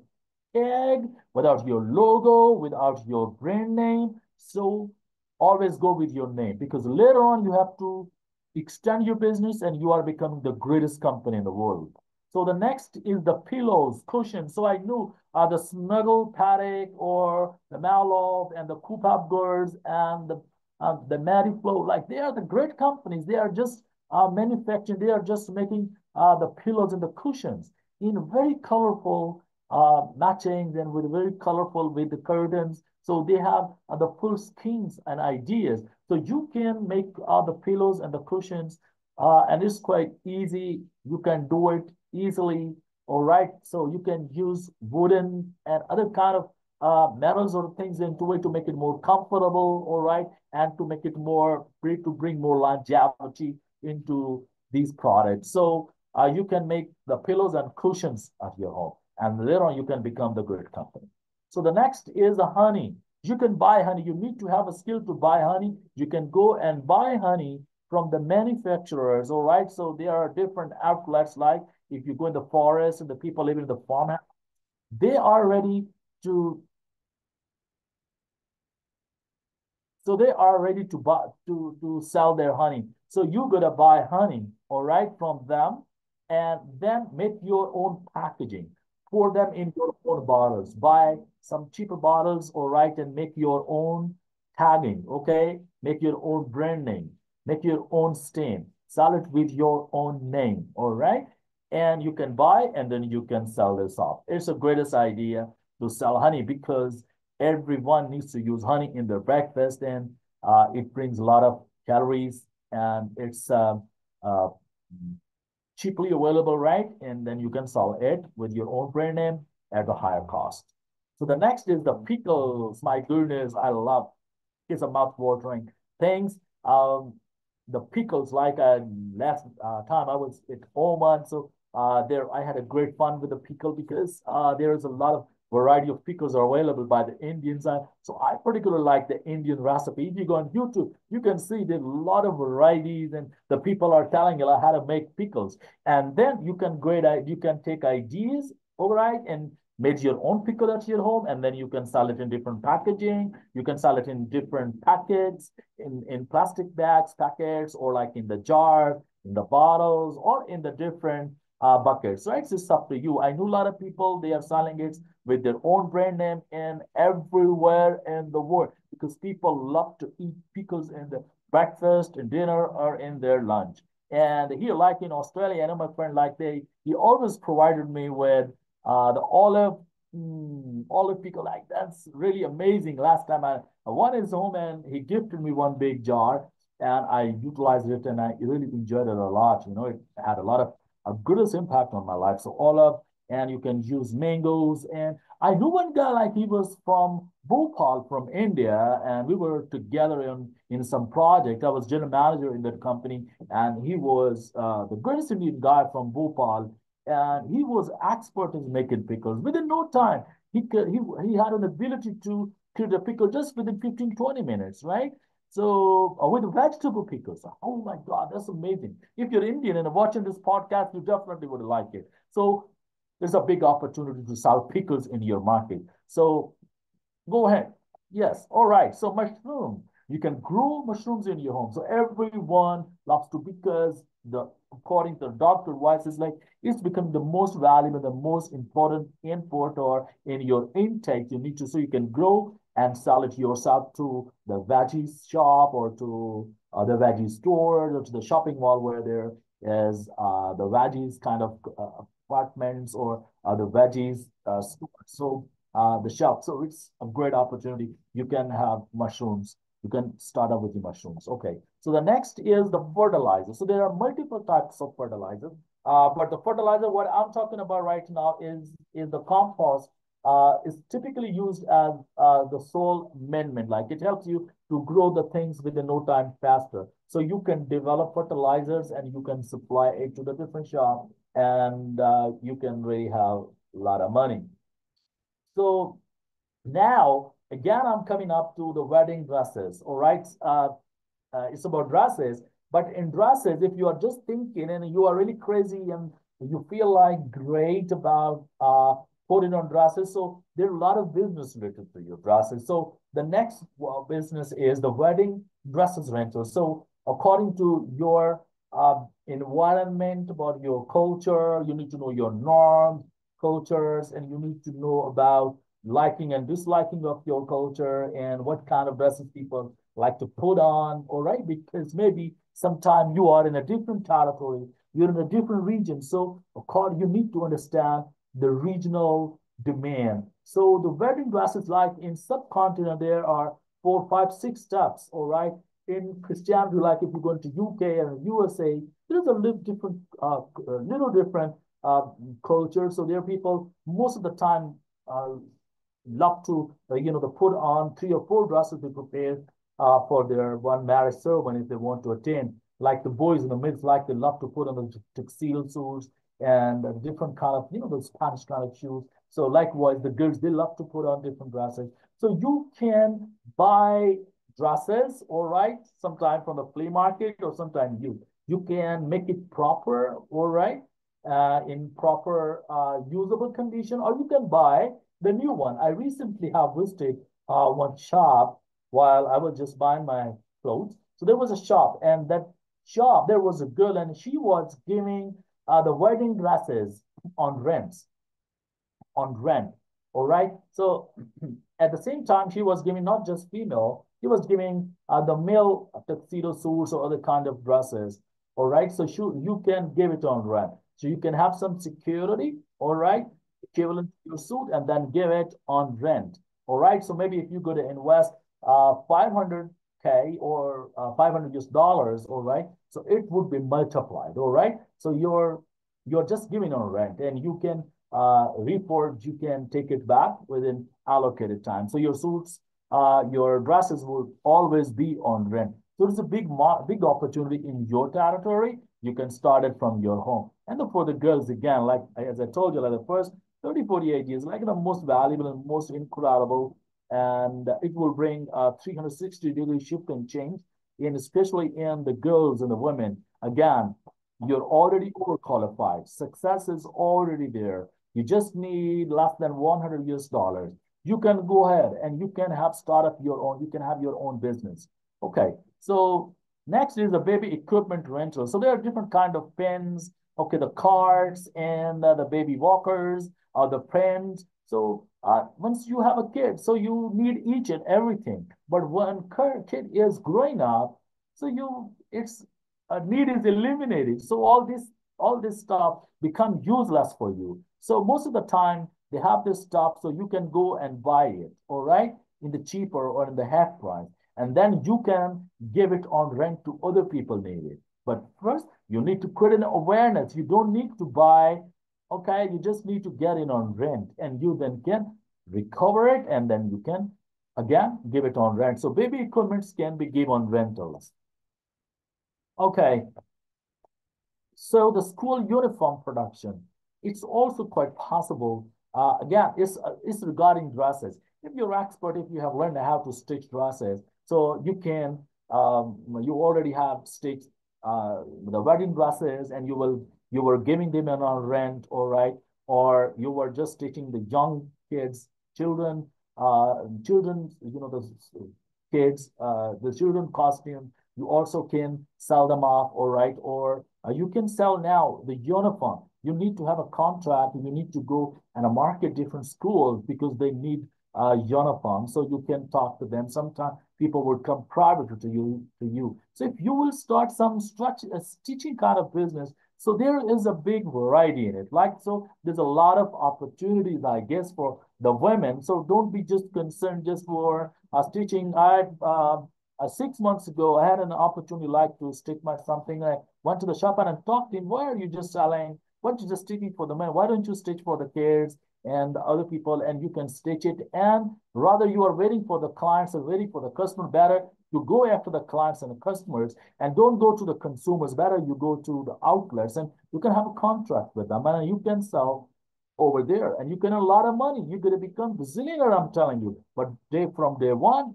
tag, without your logo, without your brand name. So always go with your name, because later on you have to extend your business and you are becoming the greatest company in the world. So the next is the pillows, cushions. So I knew the Snuggle Paddock or the Malov and the Coop Girls and the Flow, like they are the great companies. They are just manufacturing. They are just making the pillows and the cushions in very colorful matchings, and with very colorful with the curtains. So they have the full schemes and ideas. So you can make the pillows and the cushions, and it's quite easy. You can do it easily. All right. So you can use wooden and other kind of metals or things into it to make it more comfortable, all right, and to make it more to bring more longevity into these products. So you can make the pillows and cushions at your home, and later on you can become the great company. So the next is the honey. You can buy honey. You need to have a skill to buy honey. You can go and buy honey from the manufacturers, all right? So there are different outlets, like if you go in the forest and the people living in the farmhouse, they are ready to So they are ready to buy to sell their honey. So you gotta buy honey, all right, from them, and then make your own packaging. Pour them in your own bottles. Buy some cheaper bottles, all right, and make your own tagging, okay? Make your own brand name. Make your own stain. Sell it with your own name, all right? And you can buy and then you can sell this off. It's the greatest idea to sell honey because everyone needs to use honey in their breakfast, and it brings a lot of calories, and it's uh, cheaply available, right? And then you can sell it with your own brand name at a higher cost. So the next is the pickles. My goodness, I love it's a mouth-watering things. The pickles, like last time I was at Oman, so there I had a great fun with the pickle because there is a lot of variety of pickles are available by the Indians. So I particularly like the Indian recipe. If you go on YouTube, you can see there's a lot of varieties, and the people are telling you how to make pickles. And then you can take ideas, all right, and made your own pickle at your home, and then you can sell it in different packaging. You can sell it in different packets, in plastic bags, packets, or like in the jar, in the bottles, or in the different buckets. Right? It's up to you. I know a lot of people, they are selling it with their own brand name and everywhere in the world because people love to eat pickles in the breakfast and dinner or in their lunch. And here, like in Australia, I know my friend, like he always provided me with the olive pickle. Like that's really amazing. Last time I went his home and he gifted me one big jar, and I utilized it and I really enjoyed it a lot. You know, it had a lot of a greatest impact on my life. So olive, and you can use mangoes. And I knew one guy, like he was from Bhopal, from India, and we were together in some project. I was general manager in that company, and he was the greatest Indian guy from Bhopal, and he was expert in making pickles. Within no time, he had an ability to create a pickle just within 15-20 minutes, right? So with vegetable pickles, oh my God, that's amazing. If you're Indian and watching this podcast, you definitely would like it. So there's a big opportunity to sell pickles in your market. So go ahead. Yes. All right. So mushroom. You can grow mushrooms in your home. So everyone loves to because the according to Dr. Weiss is like it's become the most valuable, the most important input or in your intake. You need to so you can grow and sell it yourself to the veggie shop or to the veggie store or to the shopping mall where there is the veggies kind of apartments or the veggies store. So the shop. So it's a great opportunity. You can have mushrooms. You can start out with the mushrooms. Okay. So the next is the fertilizer. So there are multiple types of fertilizer. But the fertilizer, what I'm talking about right now is the compost. Is typically used as the soil amendment. Like it helps you to grow the things within no time faster. So you can develop fertilizers and you can supply it to the different shop, and you can really have a lot of money. So now, again, I'm coming up to the wedding dresses. All right. It's about dresses. But in dresses, if you are just thinking and you are really crazy and you feel like great about putting on dresses, so there are a lot of business related to your dresses. So the next business is the wedding dresses rental. So according to your environment, about your culture, you need to know your norms, cultures, and you need to know about liking and disliking of your culture and what kind of dresses people like to put on, all right? Because maybe sometime you are in a different territory, you're in a different region. So according, you need to understand the regional demand. So the wedding dresses, like in subcontinent, there are 4, 5, 6 steps, all right? In Christianity, like if you go into UK and USA, there's a little different culture. So there are people most of the time love to, to put on 3 or 4 dresses to prepare for their one marriage ceremony if they want to attend. Like the boys in the midst, like they love to put on the tuxedo suits and different kind of, those Spanish kind of shoes. So likewise, the girls, they love to put on different dresses. So you can buy dresses, all right, sometime from the flea market or sometime you can make it proper, all right, in proper usable condition, or you can buy the new one. I recently have visited one shop while I was just buying my clothes. So there was a shop, and that shop, there was a girl, and she was giving the wedding dresses on rents, on rent. All right. So at the same time, she was giving not just female, she was giving the male tuxedo suits or other kind of dresses. All right. So you can give it on rent. So you can have some security. All right. Equivalent to your suit and then give it on rent. All right. So maybe if you go to invest 500K or 500 US dollars, all right. So it would be multiplied. All right. So you're just giving on rent and you can report, you can take it back within allocated time. So your suits, your dresses will always be on rent. So it's a big opportunity in your territory. You can start it from your home. And for the girls, again, like as I told you, like the first 30, 48 years, like the most valuable and most incredible. And it will bring 360-degree shift and change, in especially in the girls and the women. Again, you're already overqualified. Success is already there. You just need less than 100 US dollars. You can go ahead and you can have start up your own, you can have your own business. Okay, so next is the baby equipment rental. So there are different kind of pens, okay, the carts and the baby walkers, the pens. So once you have a kid, so you need each and everything. But when kid is growing up, so it's a need is eliminated. So all this stuff become useless for you. So most of the time they have this stuff, so you can go and buy it, all right, in the cheaper or in the half price, and then you can give it on rent to other people need it. But first, you need to create an awareness. You don't need to buy, okay, you just need to get it on rent, and you then can recover it, and then you can again give it on rent. So baby equipments can be given on rentals. Okay, so the school uniform production, it's also quite possible. Again, it's regarding dresses. If you're expert, if you have learned how to stitch dresses, so you can, you already have stitched the wedding dresses, and you were giving them on rent, all right, or you were just stitching the young kids, children, the kids, the children costume. You also can sell them off, all right, or you can sell now the uniform. You need to have a contract. You need to go and market different schools because they need uniform. So you can talk to them. Sometimes people will come private to you. So if you will start some stitching kind of business, so there is a big variety in it. Like, so there's a lot of opportunities, I guess, for the women. So don't be just concerned just for stitching. 6 months ago, I had an opportunity like to stitch my something. I went to the shop and I talked to him. Why are you just selling? Why are you just stitching for the men? Why don't you stitch for the kids and the other people, and you can stitch it? And rather you are waiting for the clients or waiting for the customer, better you go after the clients and the customers and don't go to the consumers. Better you go to the outlets and you can have a contract with them and you can sell over there and you can earn a lot of money. You're going to become bazillionaire, I'm telling you. But from day one,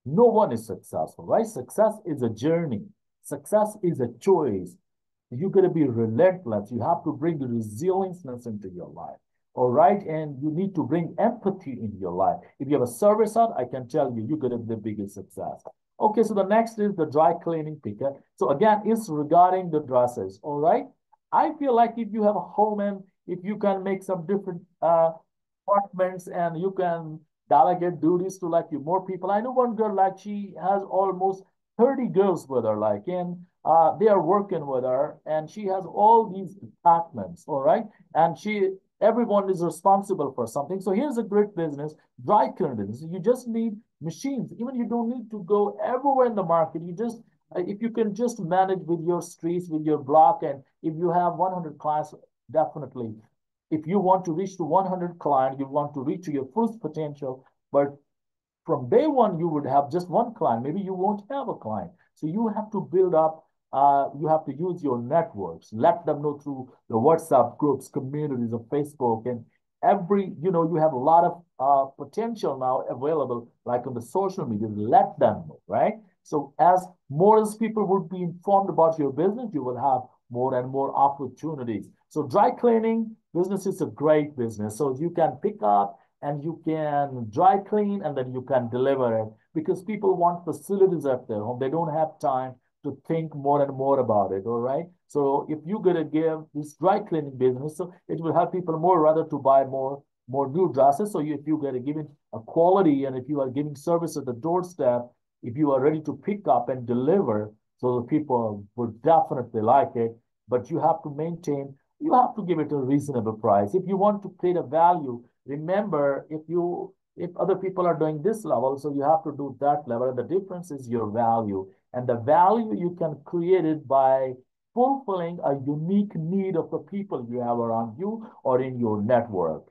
no one is successful, right? Success is a journey. Success is a choice. You got to be relentless. You have to bring the resilience into your life. All right. And you need to bring empathy in your life. If you have a service out, I can tell you, you're going to be the biggest success. Okay. So the next is the dry cleaning picker. So again, it's regarding the dresses. All right. I feel like if you have a home and if you can make some different apartments and you can delegate duties to like you more people. I know one girl, like she has almost 30 girls with her, like, and they are working with her, and she has all these apartments, all right, and everyone is responsible for something. So here's a great business, dry cleaning business. You just need machines. Even you don't need to go everywhere in the market. You just if you can just manage with your streets, with your block, and if you have 100 clients, definitely if you want to reach to 100 clients, you want to reach to your full potential, but from day one, you would have just one client. Maybe you won't have a client. So you have to build up, you have to use your networks, let them know through the WhatsApp groups, communities of Facebook, and you have a lot of potential now available, like on the social media, let them know, right? So as more as people would be informed about your business, you will have more and more opportunities. So dry cleaning business is a great business. So you can pick up and you can dry clean and then you can deliver it because people want facilities at their home. They don't have time to think more and more about it. All right. So if you're gonna give this dry cleaning business, so it will help people more rather to buy more new dresses. So if you're gonna give it a quality and if you are giving service at the doorstep, if you are ready to pick up and deliver, so the people would definitely like it. But you have to give it a reasonable price. If you want to create a value, remember, if other people are doing this level, so you have to do that level. And the difference is your value. And the value you can create it by fulfilling a unique need of the people you have around you or in your network.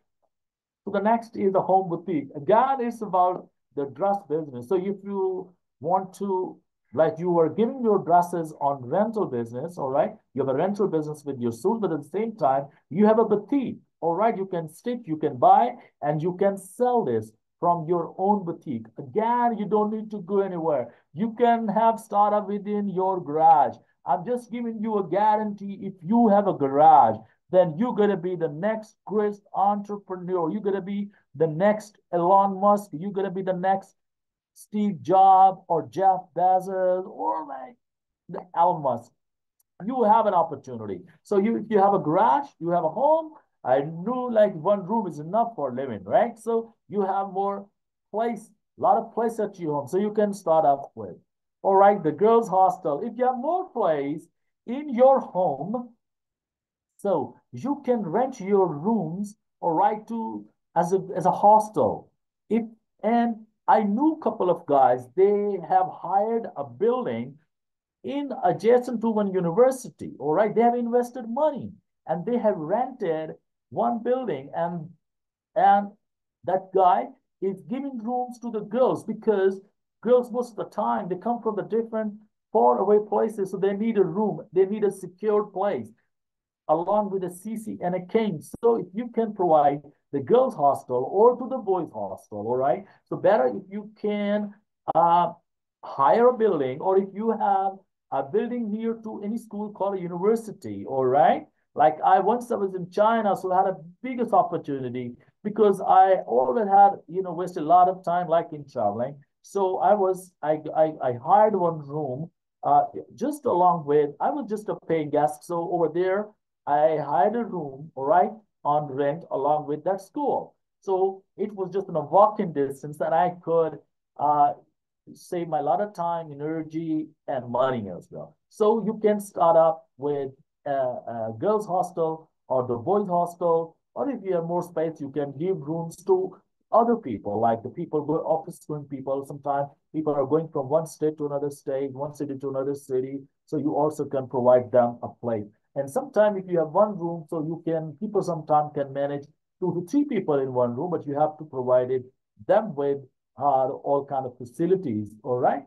So the next is the home boutique. Again, it's about the dress business. So if you want to, like you are giving your dresses on rental business, all right? You have a rental business with your suit, but at the same time, you have a boutique, all right? You can stitch, you can buy, and you can sell this from your own boutique. Again, you don't need to go anywhere. You can have startup within your garage. I'm just giving you a guarantee if you have a garage, then you're going to be the next greatest entrepreneur. You're going to be the next Elon Musk. You're going to be the next Steve Jobs or Jeff Bezos or like the Elon Musk. You have an opportunity. So if you have a garage, you have a home. I knew like one room is enough for living, right? So you have more place, a lot of place at your home. So you can start up with. All right, the girls' hostel. If you have more place in your home, so you can rent your rooms, all right, to as a hostel. If and I knew a couple of guys, they have hired a building in adjacent to one university, all right. They have invested money and they have rented one building and that guy is giving rooms to the girls because girls most of the time they come from the different far away places, so they need a room, they need a secured place along with a CC and a cane. So if you can provide the girls' hostel or to the boys' hostel, all right? So better if you can uh, hire a building or if you have a building near to any school called a university, all right? Like I once I was in China, so I had a biggest opportunity because I always had, wasted a lot of time like in traveling. So I hired one room just along with, I was just a paying guest. So over there, I hired a room, all right, on rent along with that school. So it was just in a walking distance that I could uh, save my lot of time, energy, and money as well. So you can start up with a girls' hostel or the boys' hostel, or if you have more space, you can give rooms to other people, like the people go office going people. Sometimes people are going from one state to another state, one city to another city. So you also can provide them a place. And sometimes if you have one room, so people sometimes can manage 2 to 3 people in one room, but you have to provide them with all kind of facilities. All right.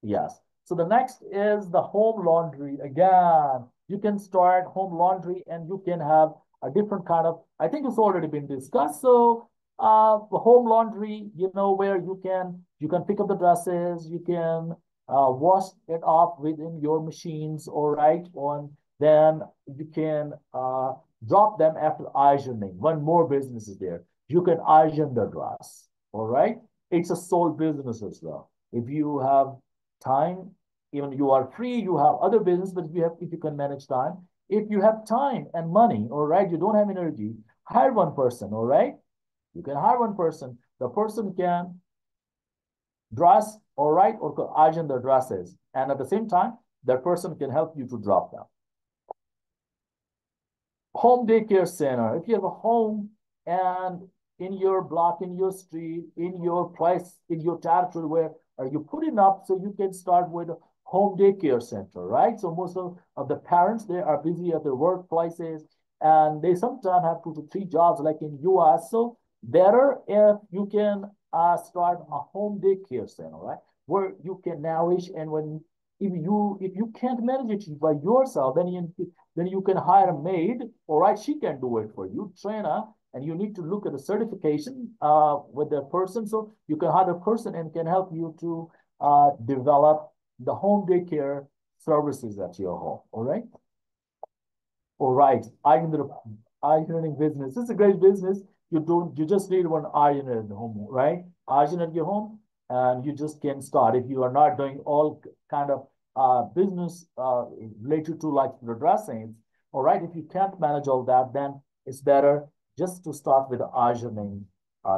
Yes. So the next is the home laundry. Again, you can start home laundry and you can have a different kind of, I think it's already been discussed. So the home laundry, where you can pick up the dresses, you can wash it off within your machines, all right, on then you can drop them after ironing. One more business is there. You can iron the dress, all right? It's a sole business as well. If you have time, even you are free, you have other business, but if you can manage time, if you have time and money, all right, you don't have energy, hire one person, all right? You can hire one person. The person can dress, all right, or iron the dresses. And at the same time, that person can help you to drop them. Home daycare center. If you have a home and in your block, in your street, in your place, in your territory where are you putting up, so you can start with a home daycare center, right? So most of the parents, they are busy at their workplaces and they sometimes have 2 to 3 jobs like in US. So better if you can start a home daycare center, right? Where you can nourish, and when if you can't manage it by yourself, then you can hire a maid, all right? She can do it for you, train her, and you need to look at the certification with the person. So you can hire a person and can help you to develop the home daycare services at your home, all right? All right, ironing business. This is a great business. You just need one ironer at home, right? Iron at your home, and you just can start. If you are not doing all kind of business related to like the dressings, all right. If you can't manage all that, then it's better just to start with ironing.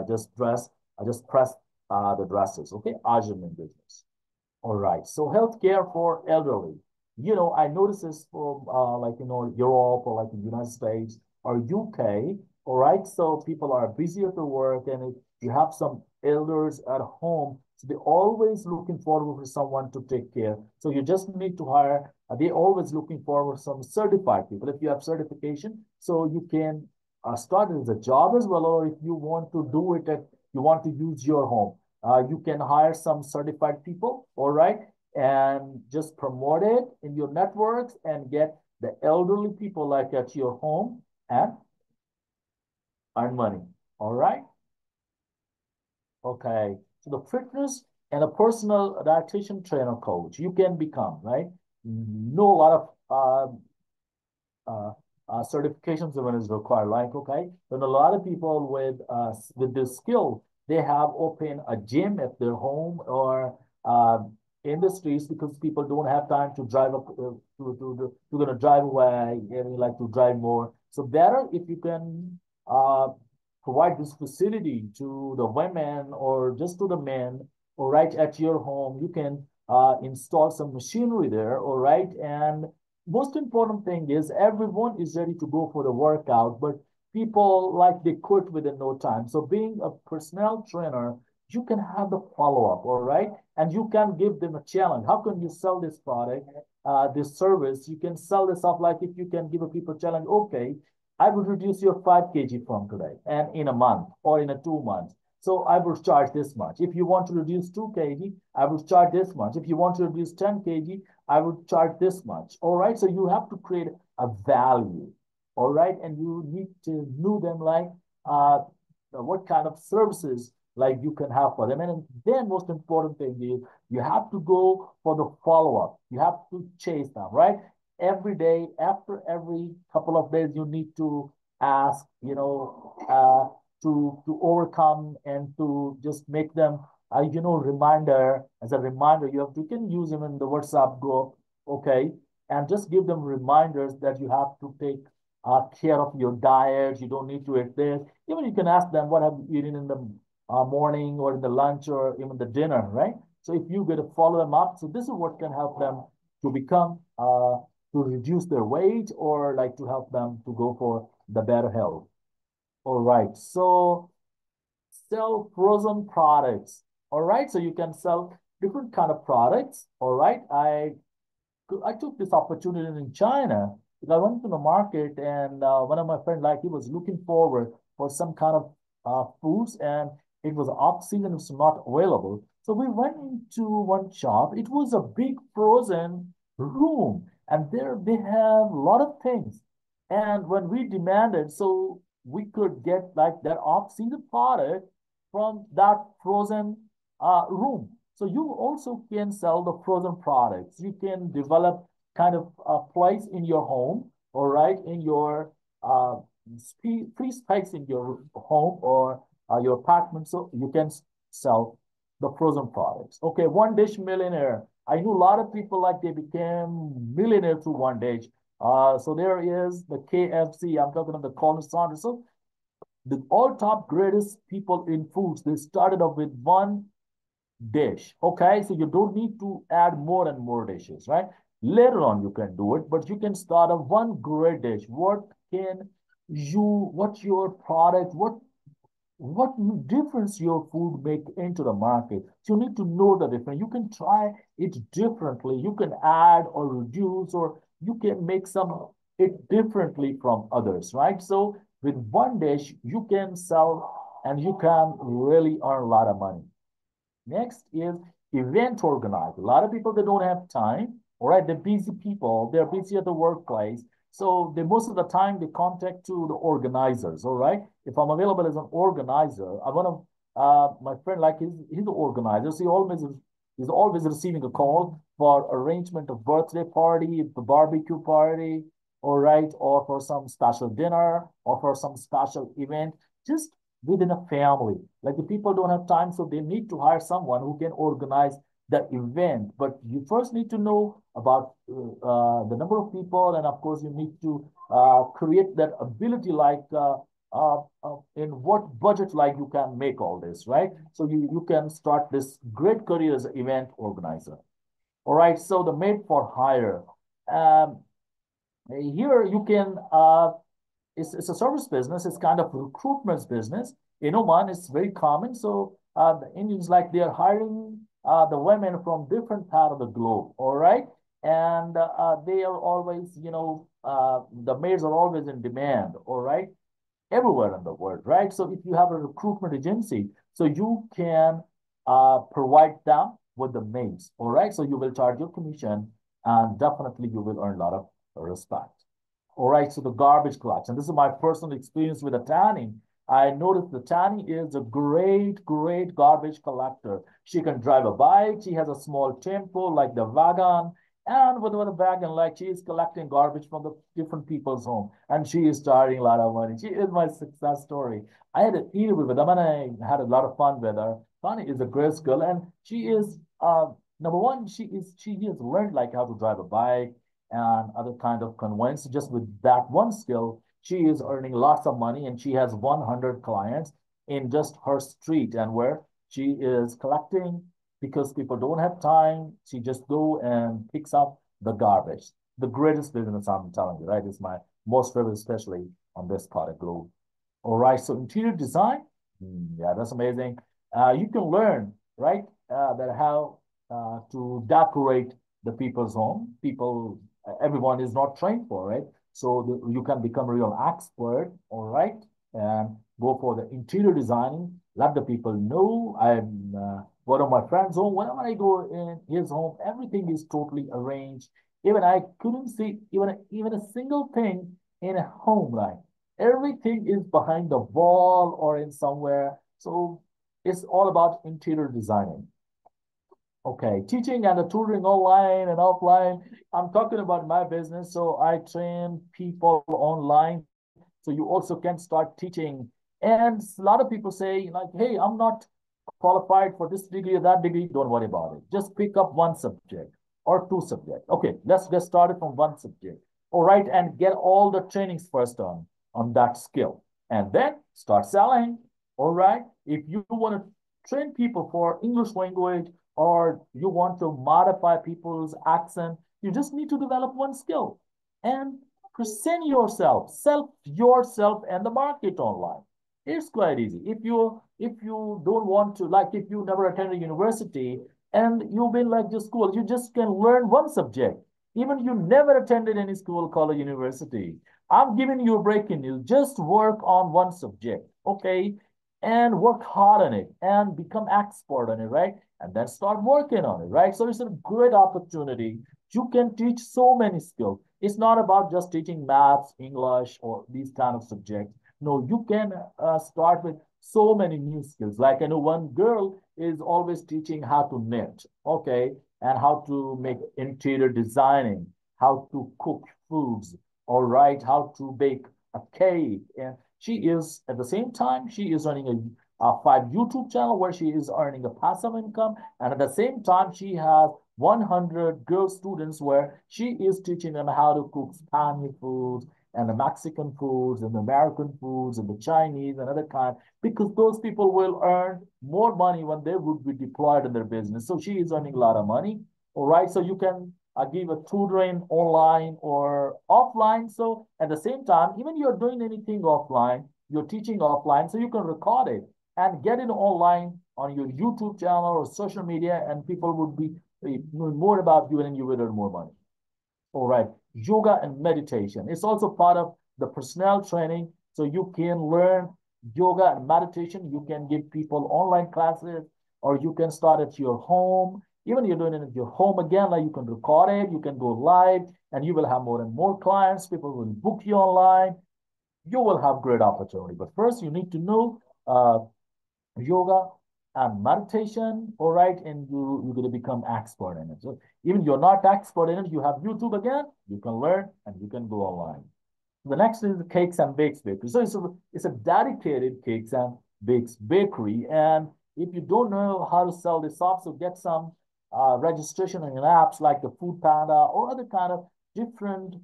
Just press the dresses. Okay, ironing business. All right. So healthcare for elderly. I notice this from like Europe or like the United States or UK. All right. So people are busy at the work, and if you have some elders at home, so they're always looking forward for someone to take care. So you just need to hire. They're always looking forward some certified people. If you have certification, so you can start it as a job as well, or if you want to do it at you want to use your home, you can hire some certified people, all right, and just promote it in your networks and get the elderly people like at your home and earn money. All right. Okay. So the fitness and a personal dietitian trainer coach you can become, right? Know a lot of uh, certifications when it's required. Like, okay, but a lot of people with this skill, they have opened a gym at their home or in the streets because people don't have time to drive up to gonna drive away and like to drive more. So better if you can provide this facility to the women or just to the men, or right at your home, you can install some machinery there, all right, and most important thing is everyone is ready to go for the workout, but people like they quit within no time. So being a personal trainer, you can have the follow-up, all right? And you can give them a challenge. How can you sell this product, this service? You can sell this off like if you can give a people challenge, okay, I will reduce your 5 kg from today and in a month or in a 2 months. So I will charge this much. If you want to reduce 2 kg, I will charge this much. If you want to reduce 10 kg, I would charge this much. All right. So you have to create a value. All right. And you need to know them like what kind of services like you can have for them. And then most important thing is you have to go for the follow-up. You have to chase them, right? Every day, after every couple of days, you need to ask, to overcome and to just make them reminder as a reminder. You can use them in the WhatsApp group, okay, and just give them reminders that you have to take care of your diet. You don't need to eat this. Even you can ask them what have you eaten in the morning or in the lunch or even the dinner, right? So if you get to follow them up, so this is what can help them to become to reduce their weight or like to help them to go for the better health. All right, so sell frozen products. All right, so you can sell different kind of products. All right, I took this opportunity in China because I went to the market and one of my friends, like he was looking forward for some kind of foods and it was off season, it was not available. So we went into one shop. It was a big frozen room and there they have a lot of things. And when we demanded, so we could get like that off season product from that frozen room. So you also can sell the frozen products. You can develop kind of a place in your home, all right, in your free space in your home or your apartment. So you can sell the frozen products. Okay, one dish millionaire. I knew a lot of people like they became millionaire through one dish. So there is the KFC. I'm talking about the Colin Sanders. So the all top greatest people in foods, they started off with one dish. Okay, so you don't need to add more and more dishes, right? Later on, you can do it, but you can start a one great dish. What your product, what difference your food make into the market. So you need to know the difference. You can try it differently. You can add or reduce, or you can make some it differently from others, right? So with one dish, you can sell and you can really earn a lot of money. Next is event organizer. A lot of people, they don't have time. All right, they're busy people. They're busy at the workplace. So they most of the time they contact to the organizers. All right. If I'm available as an organizer, I want to my friend, like he's the organizer. So he's always receiving a call for arrangement of birthday party, the barbecue party, all right, or for some special dinner or for some special event. Just within a family. Like the people don't have time, so they need to hire someone who can organize the event. But you first need to know about the number of people, and of course, you need to create that ability, like in what budget, like you can make all this, right? So you can start this great career as an event organizer. All right. So the made for hire. Um, Here you can it's a service business. It's kind of recruitment business. In Oman, it's very common. So the Indians, like they are hiring the women from different part of the globe. All right, and they are always, the maids are always in demand. All right, everywhere in the world, right? So if you have a recruitment agency, so you can provide them with the maids. All right, so you will charge your commission, and definitely you will earn a lot of respect. All right, so the garbage collection. This is my personal experience with the tanning. I noticed the tanning is a great, great garbage collector. She can drive a bike. She has a small tempo like the wagon. And with a wagon, like she is collecting garbage from the different people's home. And she is charging a lot of money. She is my success story. I had an interview with them and I had a lot of fun with her. Connie is a great girl and she is number one, she has learned like how to drive a bike and other kind of conveyance. Just with that one skill, she is earning lots of money and she has 100 clients in just her street and where she is collecting because people don't have time. She just go and picks up the garbage. The greatest business, I'm telling you, right? Is my most favorite, especially on this part of globe. All right, so interior design, yeah, that's amazing. You can learn, right, that how to decorate the people's home. Everyone is not trained for it. So you can become a real expert, all right, and go for the interior designing. Let the people know. I'm one of my friends' home. Whenever I go in his home, everything is totally arranged. Even I couldn't see even a single thing in a home, like everything is behind the wall or in somewhere. So it's all about interior designing. Okay, teaching and the tutoring online and offline. I'm talking about my business. So I train people online. So you also can start teaching. And a lot of people say, like, hey, I'm not qualified for this degree or that degree. Don't worry about it. Just pick up one subject or two subjects. Okay, let's get started from one subject. All right, and get all the trainings first on that skill. And then start selling. All right. If you want to train people for English language or you want to modify people's accent, you just need to develop one skill and present yourself, sell yourself and the market online. It's quite easy. If you don't want to, like if you never attended university and you've been like the school, you just can learn one subject. Even you never attended any school, college, university. I'm giving you a breaking news. Just work on one subject, okay? And work hard on it and become expert on it, right? And then start working on it, right? So it's a great opportunity. You can teach so many skills. It's not about just teaching maths, English, or these kind of subjects. No, you can start with so many new skills. Like I know one girl is always teaching how to knit, okay, and how to make interior designing, how to cook foods, all right, how to bake a cake. And she is, at the same time, she is running a five YouTube channel where she is earning a passive income. And at the same time, she has 100 girl students where she is teaching them how to cook Spanish foods and the Mexican foods and the American foods and the Chinese and other kind, because those people will earn more money when they would be deployed in their business. So she is earning a lot of money. All right. So you can give a tutoring online or offline. So at the same time, even you're doing anything offline, you're teaching offline, so you can record it and get it online on your YouTube channel or social media, and people would be knowing more about you and you will earn more money. All right. yoga and meditation. It's also part of the personnel training. So you can learn yoga and meditation. You can give people online classes, or you can start at your home. Even you're doing it at your home again, like you can record it, you can go live, and you will have more and more clients. People will book you online. You will have great opportunity. But first, you need to know yoga and meditation, all right, and you're going to become expert in it. So even you're not expert in it, you have YouTube again, you can learn and you can go online. The next is the cakes and bakes bakery. So it's a dedicated cakes and bakes bakery. And if you don't know how to sell this off, so get some registration in apps like the Food Panda or other kind of different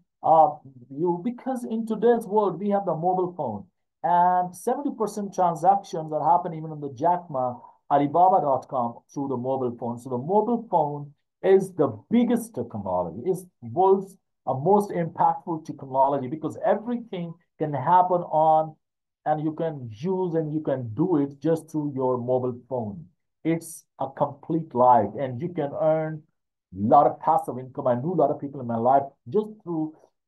because in today's world we have the mobile phone, and 70% transactions are happening even on the Jack Ma Alibaba.com through the mobile phone. So the mobile phone is the biggest technology, is world's a most impactful technology, because everything can happen on, and you can use and you can do it just through your mobile phone. It's a complete life, and you can earn a lot of passive income. I knew a lot of people in my life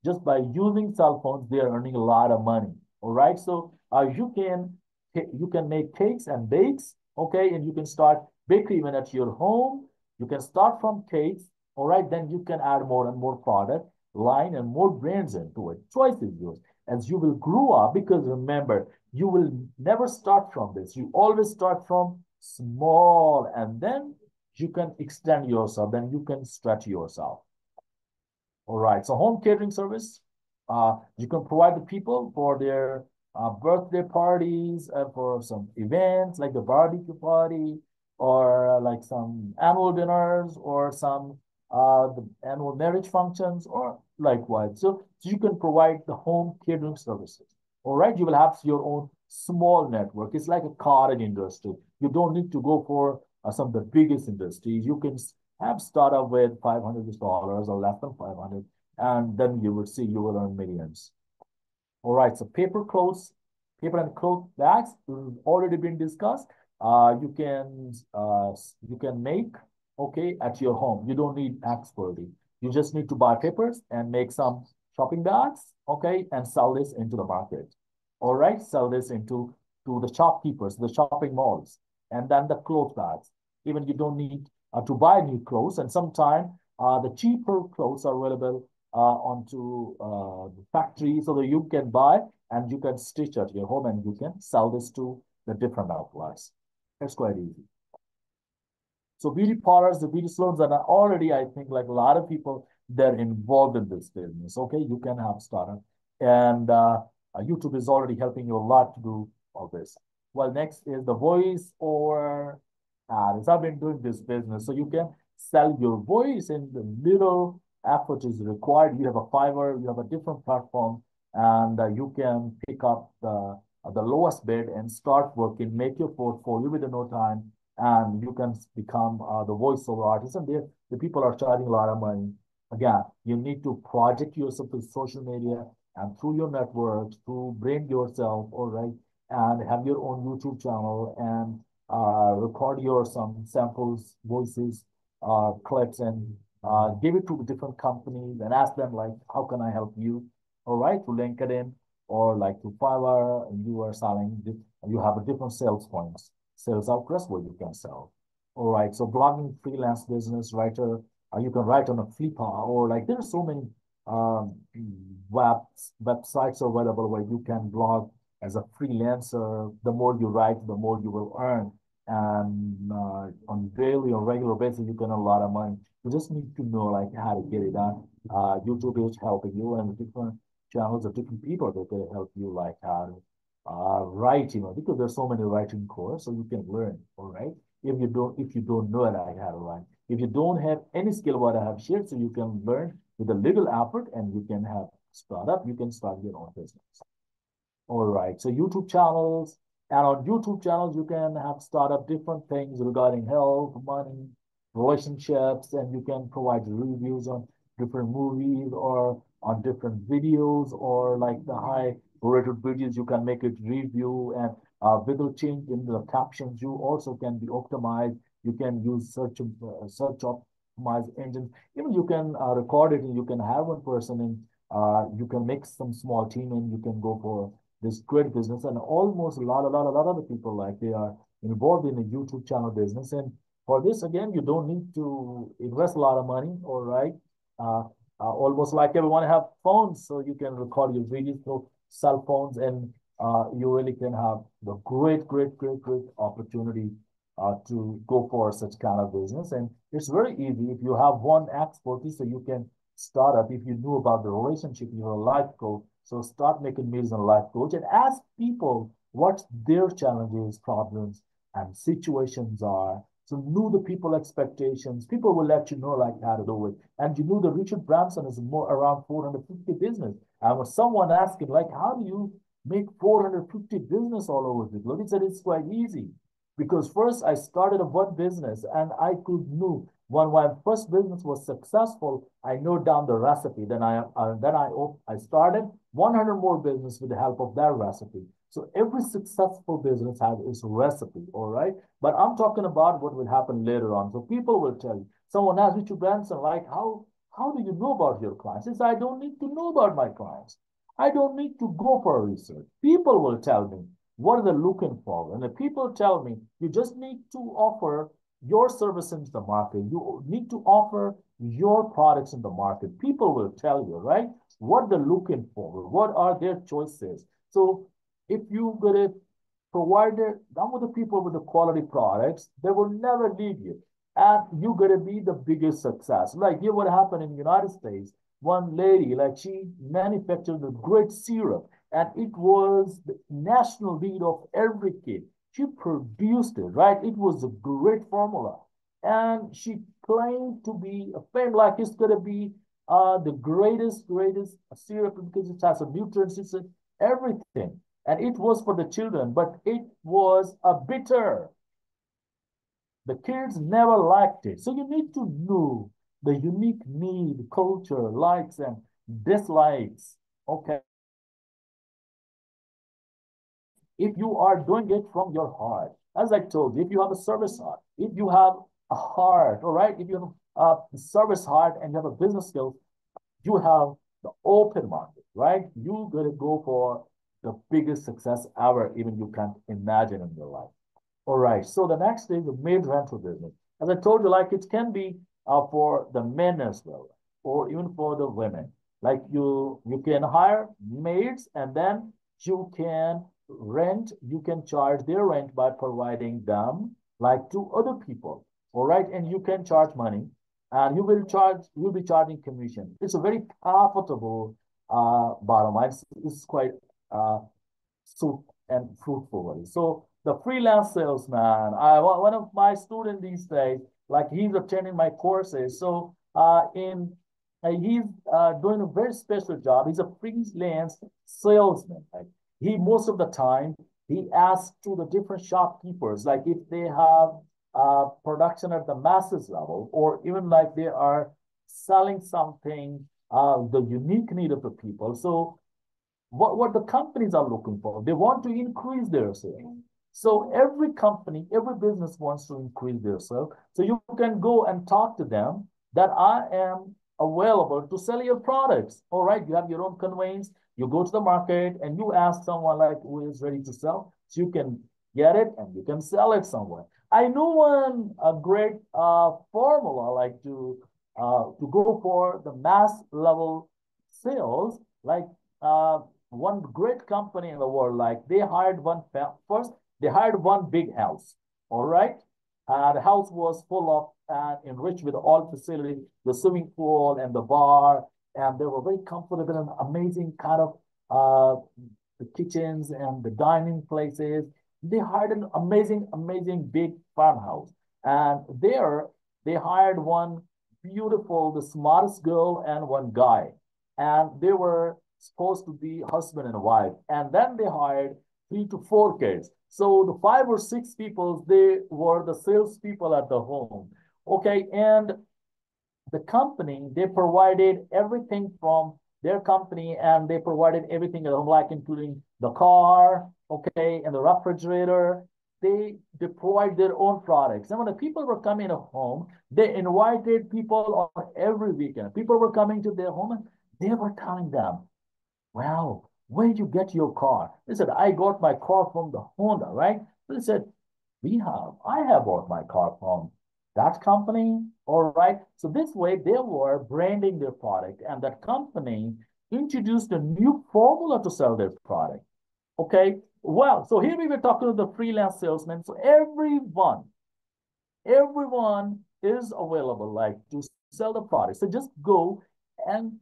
just by using cell phones, they are earning a lot of money. All right, so you can make cakes and bakes, okay, and you can start bakery even at your home. You can start from cakes, all right, then you can add more and more product line and more brands into it. Choice is yours. As you will grow up, because remember, you will never start from this. You always start from small, and then you can extend yourself, then you can stretch yourself. All right. So home catering service, you can provide the people for their birthday parties, for some events like the barbecue party, or like some annual dinners, or some the annual marriage functions, or likewise. So you can provide the home catering services. All right. You will have your own small network. It's like a cottage industry. You don't need to go for some of the biggest industries. You can have startup with $500 or less than 500, and then you would see you will earn millions. All right, so paper and cloth bags already been discussed. You can make, okay, at your home. You don't need expertise. You just need to buy papers and make some shopping bags, okay, and sell this into the market. All right, sell this into to the shopkeepers, the shopping malls, and then the cloth bags. Even you don't need to buy new clothes, and sometimes the cheaper clothes are available onto the factory, so that you can buy and you can stitch at your home, and you can sell this to the different outlets. It's quite easy. So beauty parlors, the beauty salons that are already, I think, like a lot of people, they're involved in this business. Okay, you can have startup, and YouTube is already helping you a lot to do all this. Well, next is the voice or ads. I've been doing this business, so you can sell your voice, and the little effort is required. You have a Fiverr, you have a different platform, and you can pick up the lowest bid and start working, make your portfolio within no time, and you can become the voiceover artist. And there, the people are charging a lot of money. Again, you need to project yourself to social media and through your network, to brand yourself, all right, and have your own YouTube channel, and record your some samples, voices, clips, and give it to different companies and ask them like, how can I help you? All right, to LinkedIn or like to Fiverr, you are selling, you have a different sales points, sales outlets where you can sell. All right, so blogging, freelance business writer, you can write on a Flippa, or like there's so many um, web websites available where you can blog as a freelancer. The more you write, the more you will earn, and on daily or regular basis, you can earn a lot of money. You just need to know like how to get it done. YouTube is helping you, and different channels of different people that can help you like how to write, because there's so many writing courses, so you can learn. All right. If you don't know like how to write, if you don't have any skill what I have shared, so you can learn with a little effort, and you can have startup. You can start your own business. All right. So YouTube channels, and on YouTube channels, you can have start up different things regarding health, money, relationships, and you can provide reviews on different movies or on different videos, or like the high rated videos, you can make it review, and with change in the captions, you also can be optimized. You can use search of customize engines. Even you can record it and you can have one person and you can make some small team and you can go for this great business. And almost a lot of the people like they are involved in a YouTube channel business. And for this, again, you don't need to invest a lot of money, all right? Uh, almost like everyone have phones, so you can record your videos through cell phones, and you really can have the great opportunity to go for such kind of business. And it's very easy if you have one expertise, so you can start up. If you knew about the relationship, you're a life coach, so start making meals and life coach and ask people what their challenges, problems, and situations are. So know the people expectations. People will let you know like how to do it. And you know the Richard Branson is more around 450 business. And when someone asking like, how do you make 450 business all over the globe? He said it's quite easy. Because first I started a one business and I could know when my first business was successful, I know down the recipe. Then I started 100 more business with the help of that recipe. So every successful business has its recipe, all right? But I'm talking about what will happen later on. So people will tell you. Someone asks Richard Branson, like, how do you know about your clients? He says, I don't need to know about my clients. I don't need to go for research. People will tell me what are they looking for. And the people tell me, you just need to offer your service into the market. You need to offer your products in the market. People will tell you, right? What they're looking for. What are their choices? So if you get it provided some of the people with the quality products, they will never leave you. And you're gonna be the biggest success. Like here, what happened in the United States, one lady, like she manufactured a great syrup, and it was the national need of every kid. She produced it, right? It was a great formula. And she claimed to be a fame like it's gonna be the greatest syrup because it has a nutrients, it's a, everything. And it was for the children, but it was a bitter. The kids never liked it. So you need to know the unique need, culture, likes, and dislikes. Okay. If you are doing it from your heart, as I told you, if you have a service heart, if you have a heart, all right, if you have a service heart and you have a business skills, you have the open market, right? You gotta go for the biggest success ever, even you can't imagine in your life. All right. So the next is the maid rental business. As I told you, like it can be for the men as well, or even for the women. Like you can hire maids and then you can rent, you can charge their rent by providing them like to other people. All right. And you can charge money and you'll be charging commission. It's a very profitable bottom line. It's quite so and fruitful. So the freelance salesman, one of my students these days, like he's attending my courses. So in he's doing a very special job. He's a freelance salesman. Like he most of the time he asks to the different shopkeepers, like if they have production at the masses level, or even like they are selling something, the unique need of the people. So what the companies are looking for. They want to increase their sales. So every company, every business wants to increase their sales. So you can go and talk to them that I am available to sell your products. All right, you have your own conveyance. You go to the market and you ask someone like who is ready to sell, so you can get it and you can sell it somewhere. I know one a great formula like to go for the mass level sales, like uh, one great company in the world, like they hired one first, they hired one big house. All right. The house was full of and enriched with all facilities, the swimming pool and the bar, and they were very comfortable and amazing kind of the kitchens and the dining places. They hired an amazing big farmhouse. And there they hired one beautiful, the smartest girl and one guy. And they were supposed to be husband and wife. And then they hired 3 to 4 kids. So the 5 or 6 people, they were the salespeople at the home. Okay, and the company, they provided everything from their company and they provided everything at home, like including the car, okay, and the refrigerator. they provide their own products. And when the people were coming home, they invited people on every weekend. People were coming to their home and they were telling them, "Well, where did you get your car?" They said, "I got my car from the Honda," right? They said, I have bought my car from that company. All right. So this way they were branding their product, and that company introduced a new formula to sell their product. Okay. Well, so here we were talking to the freelance salesman. So everyone is available, like to sell the product. So just go and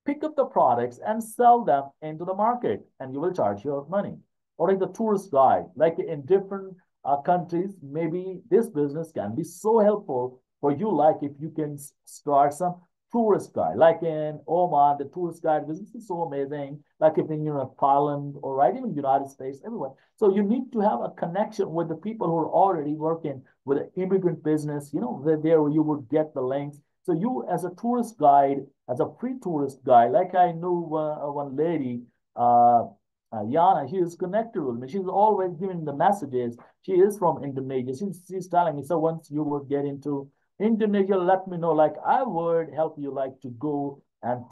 pick up the products and sell them into the market, and you will charge your money. Or like the tourist guide, like in different countries, maybe this business can be so helpful for you. Like if you can start some tourist guide, like in Oman, the tourist guide business is so amazing. Like if in Thailand or right even United States, everywhere. So you need to have a connection with the people who are already working with an immigrant business. There you would get the links. So you, as a tourist guide, as a free tourist guide, like I knew one lady, Yana, she is connected with me. She's always giving the messages. She is from Indonesia. She's telling me, so once you would get into Indonesia, let me know. Like I would help you, like to go and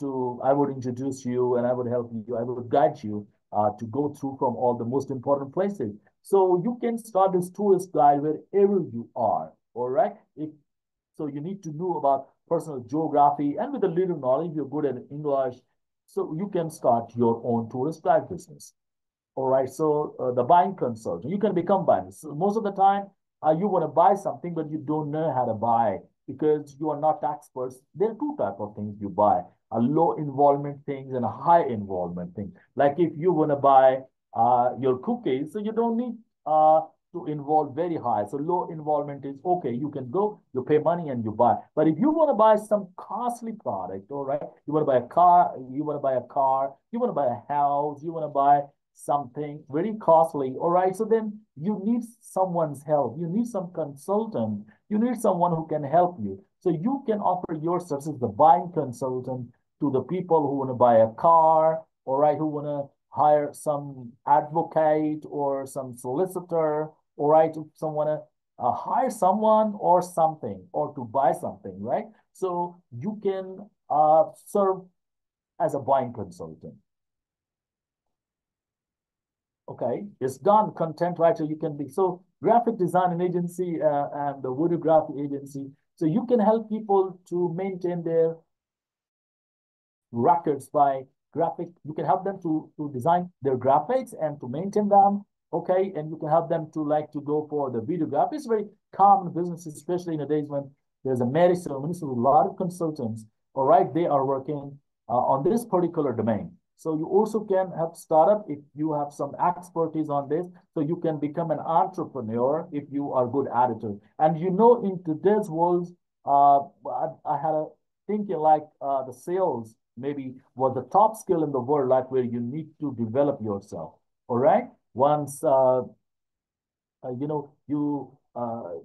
I would introduce you and I would help you. I would guide you to go through from all the most important places. So you can start this tourist guide wherever you are. All right. So you need to know about personal geography, and with a little knowledge, you're good at English. So you can start your own tourist guide business. All right. So the buying consultant, you can become buying. So most of the time, you want to buy something, but you don't know how to buy because you are not experts. There are two types of things you buy: a low involvement things and a high involvement thing. Like if you want to buy your cookies, so you don't need to involve very high. So low involvement is okay. You can go, you pay money and you buy. But if you want to buy some costly product, all right, you want to buy a car, you want to buy a car, you want to buy a house, you want to buy something very costly. All right. So then you need someone's help. You need some consultant. You need someone who can help you. So you can offer your services, the buying consultant, to the people who want to buy a car, all right, who want to hire some advocate or some solicitor, all right, if someone want to hire someone or something or to buy something, right? So you can serve as a buying consultant. Okay, it's done. Content writer, you can be. So graphic design agency and the videography agency. So you can help people to maintain their records by graphic. You can help them to design their graphics and to maintain them. Okay, and you can help them to like to go for the videography. It's very common business, especially in the days when there's a marriage ceremony. So a lot of consultants, all right, they are working on this particular domain. So you also can have startup if you have some expertise on this. So you can become an entrepreneur if you are good at it. And in today's world, I had a thinking like the sales maybe was the top skill in the world, like where you need to develop yourself. All right. Once there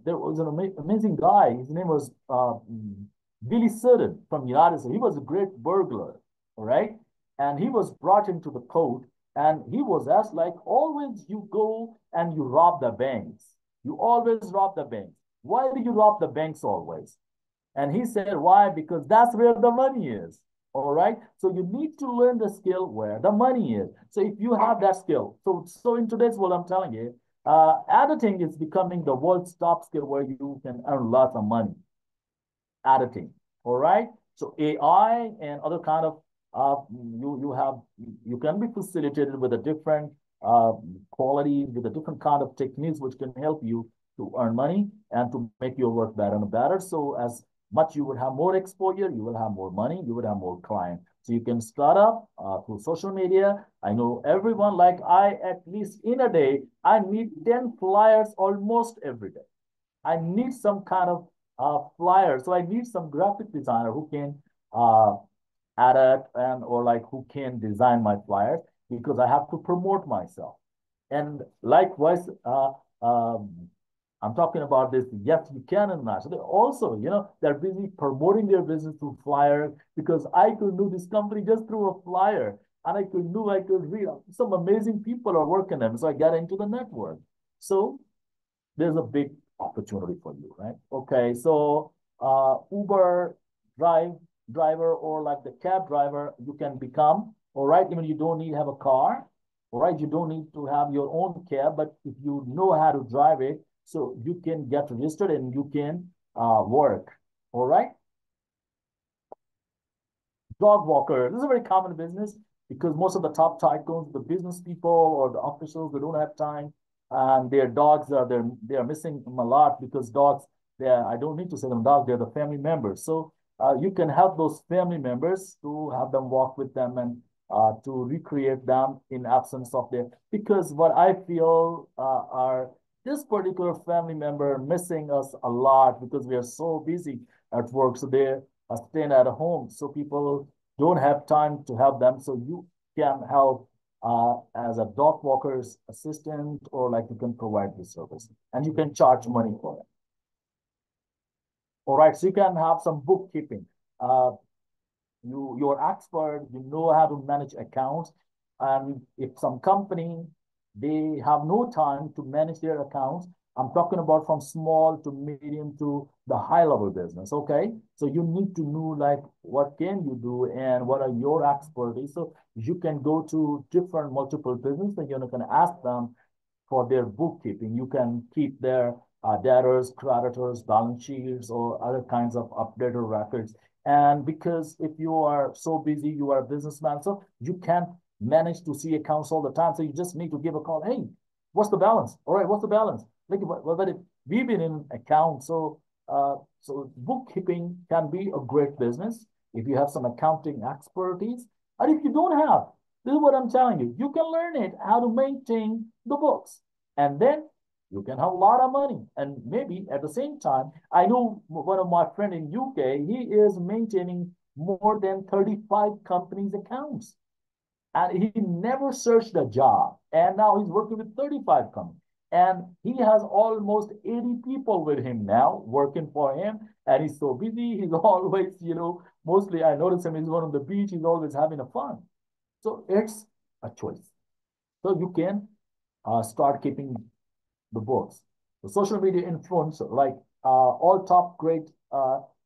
was an amazing guy. His name was Billy Sutton from United States. He was a great burglar. All right, and he was brought into the court, and he was asked like, always you go and you rob the banks. You always rob the banks. Why do you rob the banks always? And he said, why? Because that's where the money is. All right. So you need to learn the skill where the money is. So if you have that skill, so in today's world, I'm telling you, editing is becoming the world's top skill where you can earn lots of money. Editing. All right. So AI and other kind of you can be facilitated with a different quality, with a different kind of techniques which can help you to earn money and to make your work better and better. So as much you would have more exposure, you will have more money, you would have more clients. So you can start up through social media. I know everyone, like I, at least in a day, I need 10 flyers almost every day. I need some kind of flyer. So I need some graphic designer who can edit and or like who can design my flyers because I have to promote myself. And likewise, I'm talking about this. Yes, you can and not. So they also, they're busy promoting their business through flyer because I could do this company just through a flyer. And I could read some amazing people are working them. So I got into the network. So there's a big opportunity for you, right? Okay, so Uber drive driver or like the cab driver, you can become, all right, even you don't need to have a car, all right, you don't need to have your own cab, but if you know how to drive it, so you can get registered and you can work, all right? Dog walker. This is a very common business because most of the top tycoons, the business people or the officials, they don't have time, and their dogs are they are missing them a lot because dogs. They are, I don't need to say them dogs. They're the family members. So you can help those family members to have them walk with them and to recreate them in absence of their. Because what I feel are this particular family member missing us a lot because we are so busy at work. So they're staying at home. So people don't have time to help them. So you can help as a dog walker's assistant, or like you can provide the service and you can charge money for it. All right, so you can have some bookkeeping. Uh, you're expert, you know how to manage accounts. And if some company, they have no time to manage their accounts, I'm talking about from small to medium to the high level business. Okay. So you need to know like what can you do and what are your expertise. So you can go to different multiple business and you're going to ask them for their bookkeeping. You can keep their debtors, creditors, balance sheets, or other kinds of updated records. And because if you are so busy, you are a businessman, so you can't manage to see accounts all the time. So you just need to give a call. Hey, what's the balance? All right, what's the balance? Like, but if we've been in accounts, so bookkeeping can be a great business if you have some accounting expertise. And if you don't have, this is what I'm telling you. You can learn it how to maintain the books, and then you can have a lot of money. And maybe at the same time, I know one of my friend in UK, he is maintaining more than 35 companies' accounts. And he never searched a job. And now he's working with 35 companies. And he has almost 80 people with him now working for him. And he's so busy. He's always, mostly I notice him, he's on the beach. He's always having a fun. So it's a choice. So you can start keeping the books. The social media influencer, like all top great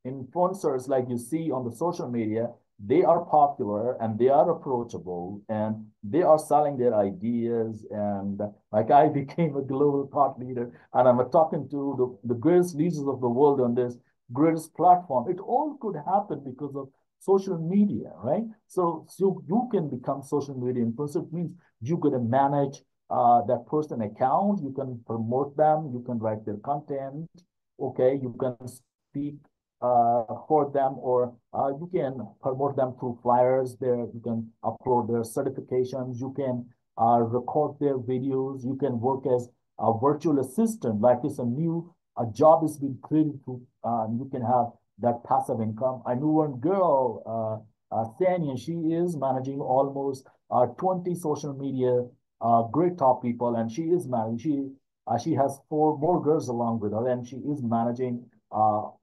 influencers, like you see on the social media, they are popular and they are approachable and they are selling their ideas. And like I became a global thought leader and I'm talking to the greatest leaders of the world on this greatest platform. It all could happen because of social media, right? So you can become social media influencer. It means you could manage that person account, you can promote them, you can write their content, okay, you can speak for them, or you can promote them through flyers there, you can upload their certifications, you can record their videos, you can work as a virtual assistant, like it's a new a job is being created to, you can have that passive income. I knew one girl, Sani, and she is managing almost 20 social media great top people, and she is married. She has four more girls along with her, and she is managing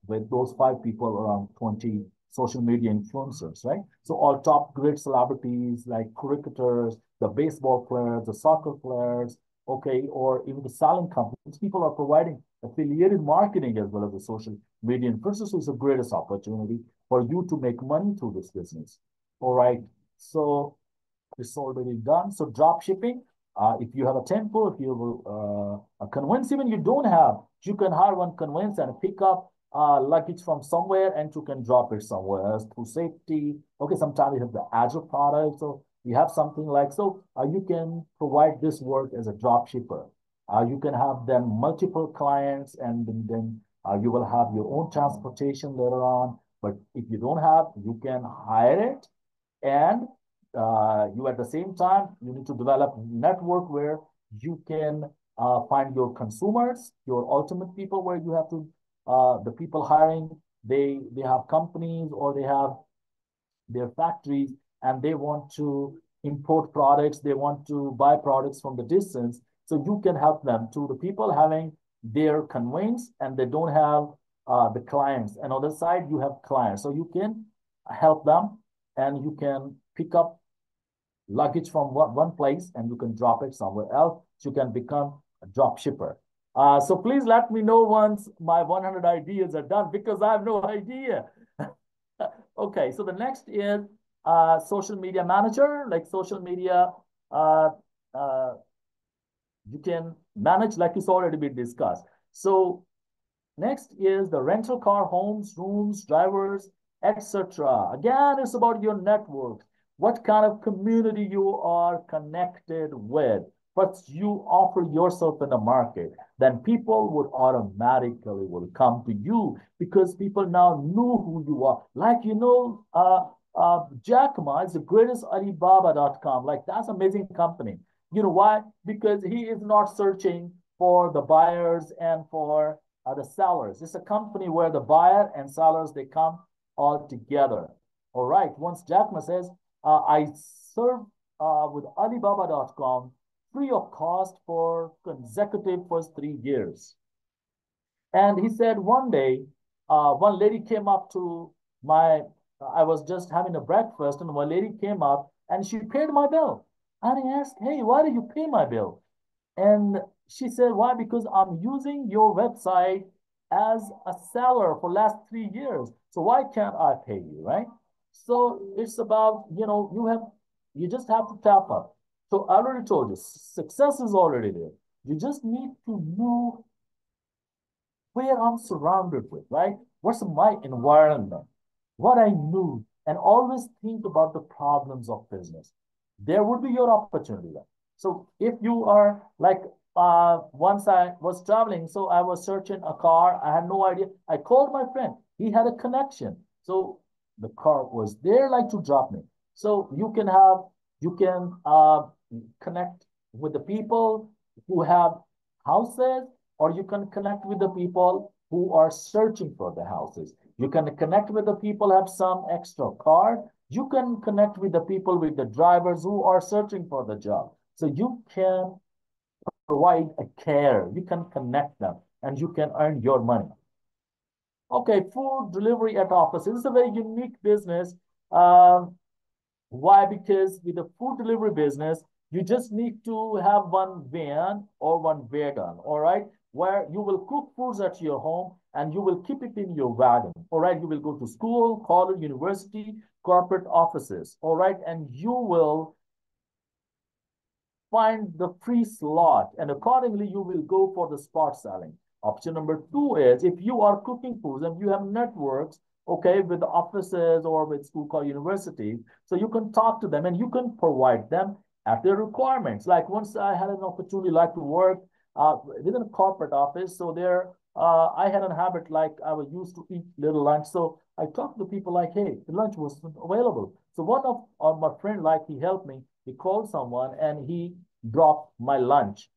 with those five people around 20 social media influencers, right? So all top great celebrities like cricketers, the baseball players, the soccer players, okay, or even the selling companies, people are providing affiliated marketing as well as the social media influencers. So it's the greatest opportunity for you to make money through this business. All right. So it's already done. So drop shipping, if you have a tempo, if you have a conveyance, even you don't have, you can hire one conveyance and pick up luggage from somewhere and you can drop it somewhere else through safety. Okay, sometimes you have the agile product. So you have something like, so you can provide this work as a drop shipper. You can have then multiple clients and then you will have your own transportation later on. But if you don't have, you can hire it and you at the same time you need to develop network where you can find your consumers, your ultimate people, where you have to the people hiring, they have companies or they have their factories and they want to import products, they want to buy products from the distance. So you can help them to the people having their conveyance and they don't have the clients. And on the side, you have clients. So you can help them and you can pick up luggage from one place and you can drop it somewhere else. So you can become drop shipper. So please let me know once my 100 ideas are done because I have no idea. Okay, so the next is social media manager, like social media. Uh, uh, you can manage like it's already been discussed. So next is the rental car, homes, rooms, drivers, etc. Again, it's about your network. What kind of community you are connected with. What you offer yourself in the market, then people would automatically will come to you because people now know who you are. Like Jack Ma is the greatest Alibaba.com. Like that's an amazing company. You know why? Because he is not searching for the buyers and for the sellers. It's a company where the buyer and sellers they come all together. All right. Once Jack Ma says, I serve with Alibaba.com free of cost for consecutive first 3 years. And he said one day, one lady came up to my, I was just having a breakfast, and one lady came up and she paid my bill. And I asked, hey, why do you pay my bill? And she said, why? Because I'm using your website as a seller for last 3 years. So why can't I pay you, right? So it's about, you just have to tap up. So I already told you, success is already there. You just need to know where I'm surrounded with, right? What's my environment, what I knew, and always think about the problems of business. There would be your opportunity there. So if you are like, once I was traveling, so I was searching a car. I had no idea. I called my friend. He had a connection. So the car was there like to drop me. So you can connect with the people who have houses, or you can connect with the people who are searching for the houses. You can connect with the people who have some extra car. You can connect with the people, with the drivers who are searching for the job. So you can provide a care. You can connect them and you can earn your money. Okay, food delivery at offices is a very unique business. Why? Because with the food delivery business, you just need to have one van or one wagon, all right, where you will cook foods at your home and you will keep it in your wagon, all right? You will go to school, college, university, corporate offices, all right? And you will find the free slot and accordingly you will go for the spot selling. Option number two is if you are cooking foods and you have networks, okay, with offices or with school or universities, so you can talk to them and you can provide them at their requirements. Like once I had an opportunity like to work within a corporate office, so there I had a habit like I was used to eat little lunch. So I talked to people like, hey, the lunch wasn't available. So one of my friend, like he helped me, he called someone and he dropped my lunch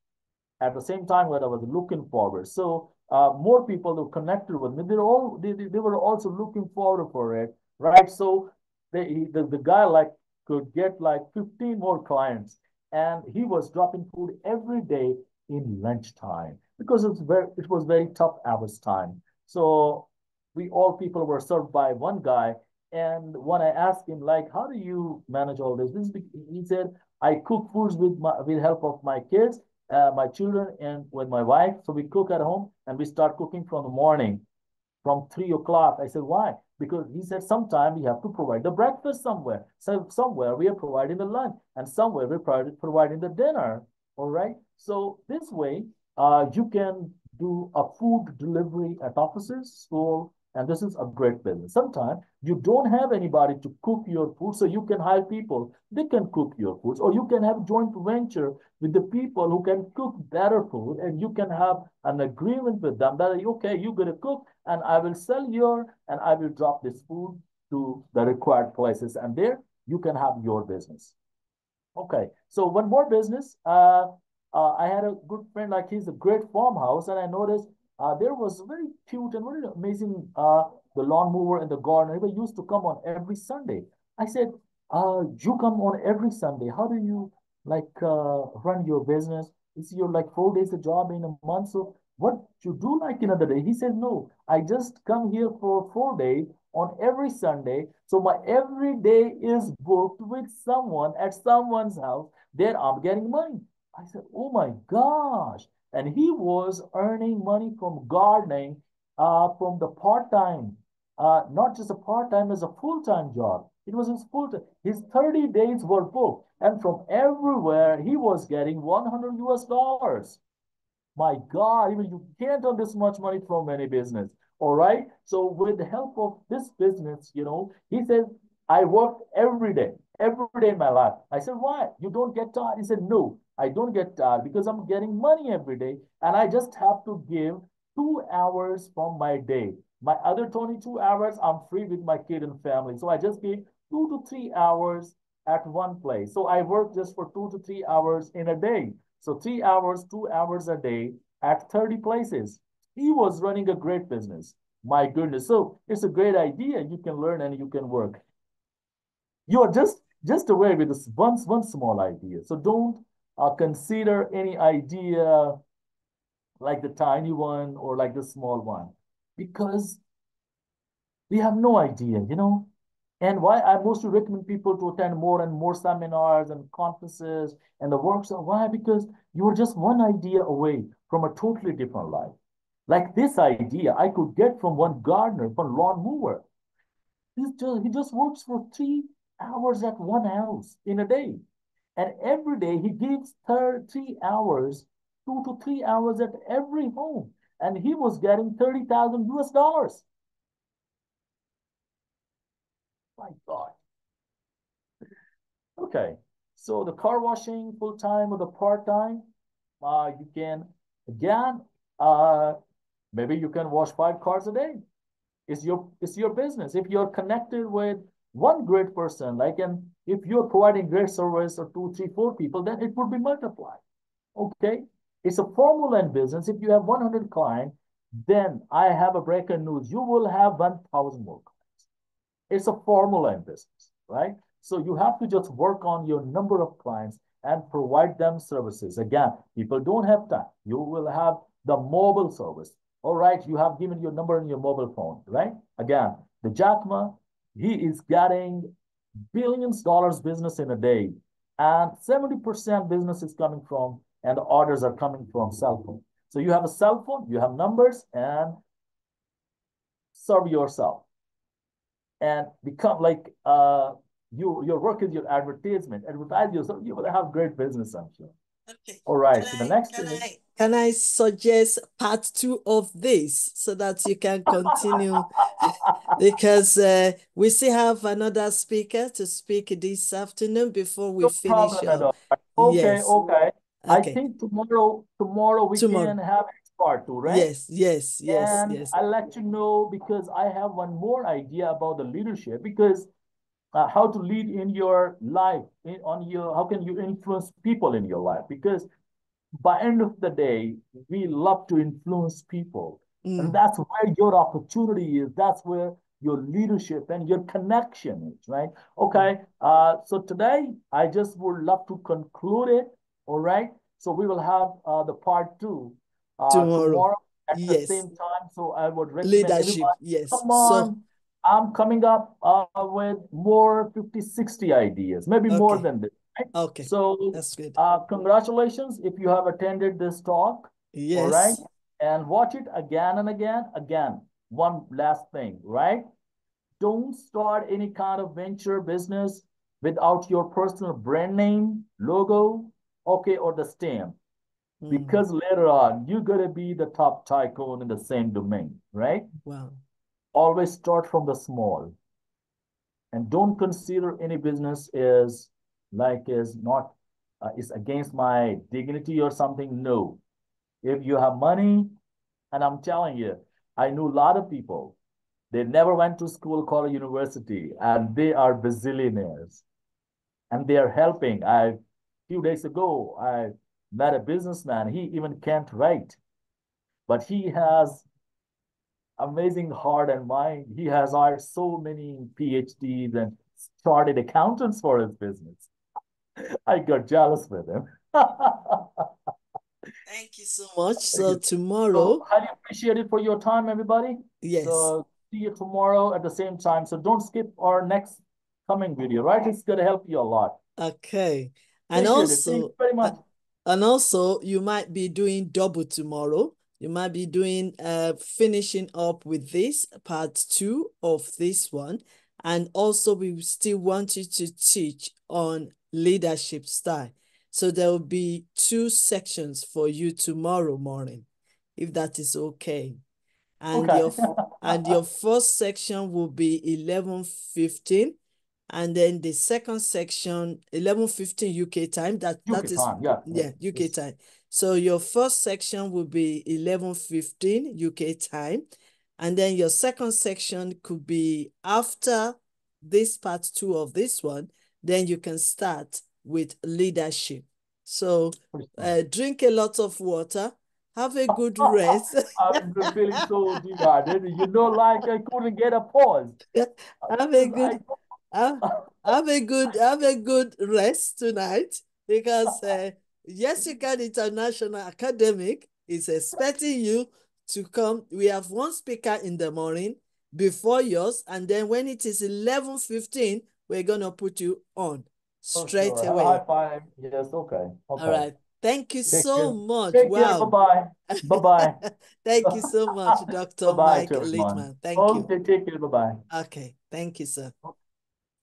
at the same time what I was looking forward. So more people who connected with me, they were also looking forward for it, right? So the guy like could get like 15 more clients, and he was dropping food every day in lunchtime because it was very tough hours time. So we all people were served by one guy. And when I asked him, like, how do you manage all this? He said, I cook foods with help of my kids, my children, and with my wife. So we cook at home and we start cooking from the morning from 3 o'clock. I said, why? Because he said, sometime we have to provide the breakfast somewhere. So somewhere we are providing the lunch and somewhere we're providing the dinner. All right. So this way, you can do a food delivery at offices, school, and this is a great business. Sometimes you don't have anybody to cook your food, so you can hire people. They can cook your foods, or you can have joint venture with the people who can cook better food, and you can have an agreement with them that okay, you're gonna cook, and I will sell your, and I will drop this food to the required places, and there you can have your business. Okay, so one more business. I had a good friend, like he's a great farmhouse, and I noticed there was very cute and very amazing the lawn mower in the garden. He used to come on every Sunday. I said, you come on every Sunday. How do you like run your business? Is your like 4 days a job in a month? So what you do like another day? He said, no, I just come here for 4 days on every Sunday. So my every day is booked with someone at someone's house. There I'm getting money. I said, oh my gosh. and he was earning money from gardening from the part-time, not just a part-time, as a full-time job. It was his full-time. His 30 days were booked, and from everywhere he was getting 100 US dollars. My God, even you can't earn this much money from any business. All right. So with the help of this business, he said, I worked every day in my life. I said, why? You don't get tired? He said, no, I don't get tired because I'm getting money every day. And I just have to give 2 hours from my day. My other 22 hours, I'm free with my kid and family. So I just give 2 to 3 hours at one place. So I work just for 2 to 3 hours in a day. So 3 hours, 2 hours a day at 30 places. He was running a great business. My goodness. So it's a great idea. You can learn and you can work. You are just away with this one small idea. So don't consider any idea like the tiny one or like the small one, because we have no idea. And why I mostly recommend people to attend more and more seminars and conferences and the workshops. Why? Because you're just one idea away from a totally different life. Like this idea I could get from one gardener, one lawn mower. He just works for 3 hours at one house in a day. And every day he gives 3 hours, 2 to 3 hours at every home. And he was getting 30,000 US dollars. My God. Okay. So the car washing full time or the part time, you can again, uh, maybe you can wash 5 cars a day. It's your business. If you're connected with one great person, like, and if you're providing great service or two, three, four people, then it would be multiplied. Okay. It's a formula in business. If you have 100 clients, then I have a breaking news. You will have 1,000 more. It's a formula in business, right? So you have to just work on your number of clients and provide them services. Again, people don't have time. You will have the mobile service. All right, you have given your number in your mobile phone, right? Again, the Jack Ma, he is getting billions dollars business in a day, and 70% business is coming from, and the orders are coming from cell phone. So you have a cell phone, you have numbers, and serve yourself and become like your work is your advertisement. Advertise yourself, you will have great business, I'm sure. Okay. All right. So the next Can thing. I suggest part two of this so that you can continue? Because we still have another speaker to speak this afternoon before we No finish problem at up. all. Okay, Yes. okay. I Okay. think tomorrow we Tomorrow. can have part two, right? Yes, yes, yes, And yes. I'll let you know because I have one more idea about the leadership, because how to lead in your life, how can you influence people in your life? Because by end of the day, we love to influence people. And that's where your opportunity is. That's where your leadership and your connection is, right? Okay. So today, I just would love to conclude it. All right. So we will have the part two Tomorrow. tomorrow at the Yes. same time. So I would recommend Leadership. everybody, Yes. come So, on. I'm coming up with more 50, 60 ideas, maybe more okay. than this. Right? Okay. So That's good. congratulations if you have attended this talk, all right? Yes. And watch it again and again. Again, one last thing, right? Don't start any kind of venture business without your personal brand name, logo, okay, or the stamp. Mm. Because later on, you're going to be the top tycoon in the same domain, right? Wow. Always start from the small and don't consider any business is not is against my dignity or something. No, if you have money, and I'm telling you, I know a lot of people, they never went to school, college, university, and they are bazillionaires, and they are helping. A few days ago, I met a businessman. He even can't write, but he has amazing heart and mind. He has hired so many PhDs and started accountants for his business. I got jealous with him. Thank you so much. Thank So you. So tomorrow, highly appreciate it for your time, everybody. yes. So see you tomorrow at the same time. So don't skip our next coming video, right? It's going to help you a lot. Okay. And Appreciate it. Thank you also, very much. And also, you might be doing double tomorrow. You might be doing finishing up with this part 2 of this one. And also, we still want you to teach on leadership style. So there will be 2 sections for you tomorrow morning, if that is okay. And Okay. your first section will be 11:15, and then the second section 11:15 UK time. That UK is, time, yeah. yeah, UK It's time. So your first section will be 11:15 UK time, and then your second section could be after this part 2 of this one. Then you can start with leadership. So pretty fun. drink a lot of water, have a good rest. I'm feeling so dehydrated. Like I couldn't get a pause. have a Because good have, have a good rest tonight, because YYCI International Academic is expecting you to come. We have one speaker in the morning before yours, and then when it is 11:15, we're gonna put you on oh, straight sure. Have a high away. five. Yes, okay. All Okay. right. Thank you Take so care. much. Take care. Wow. Bye-bye. Bye-bye. Thank you so much, Dr. Bye-bye Mike to everyone. Littman. Thank you. Okay, take care. Bye-bye. Okay. Thank you, sir.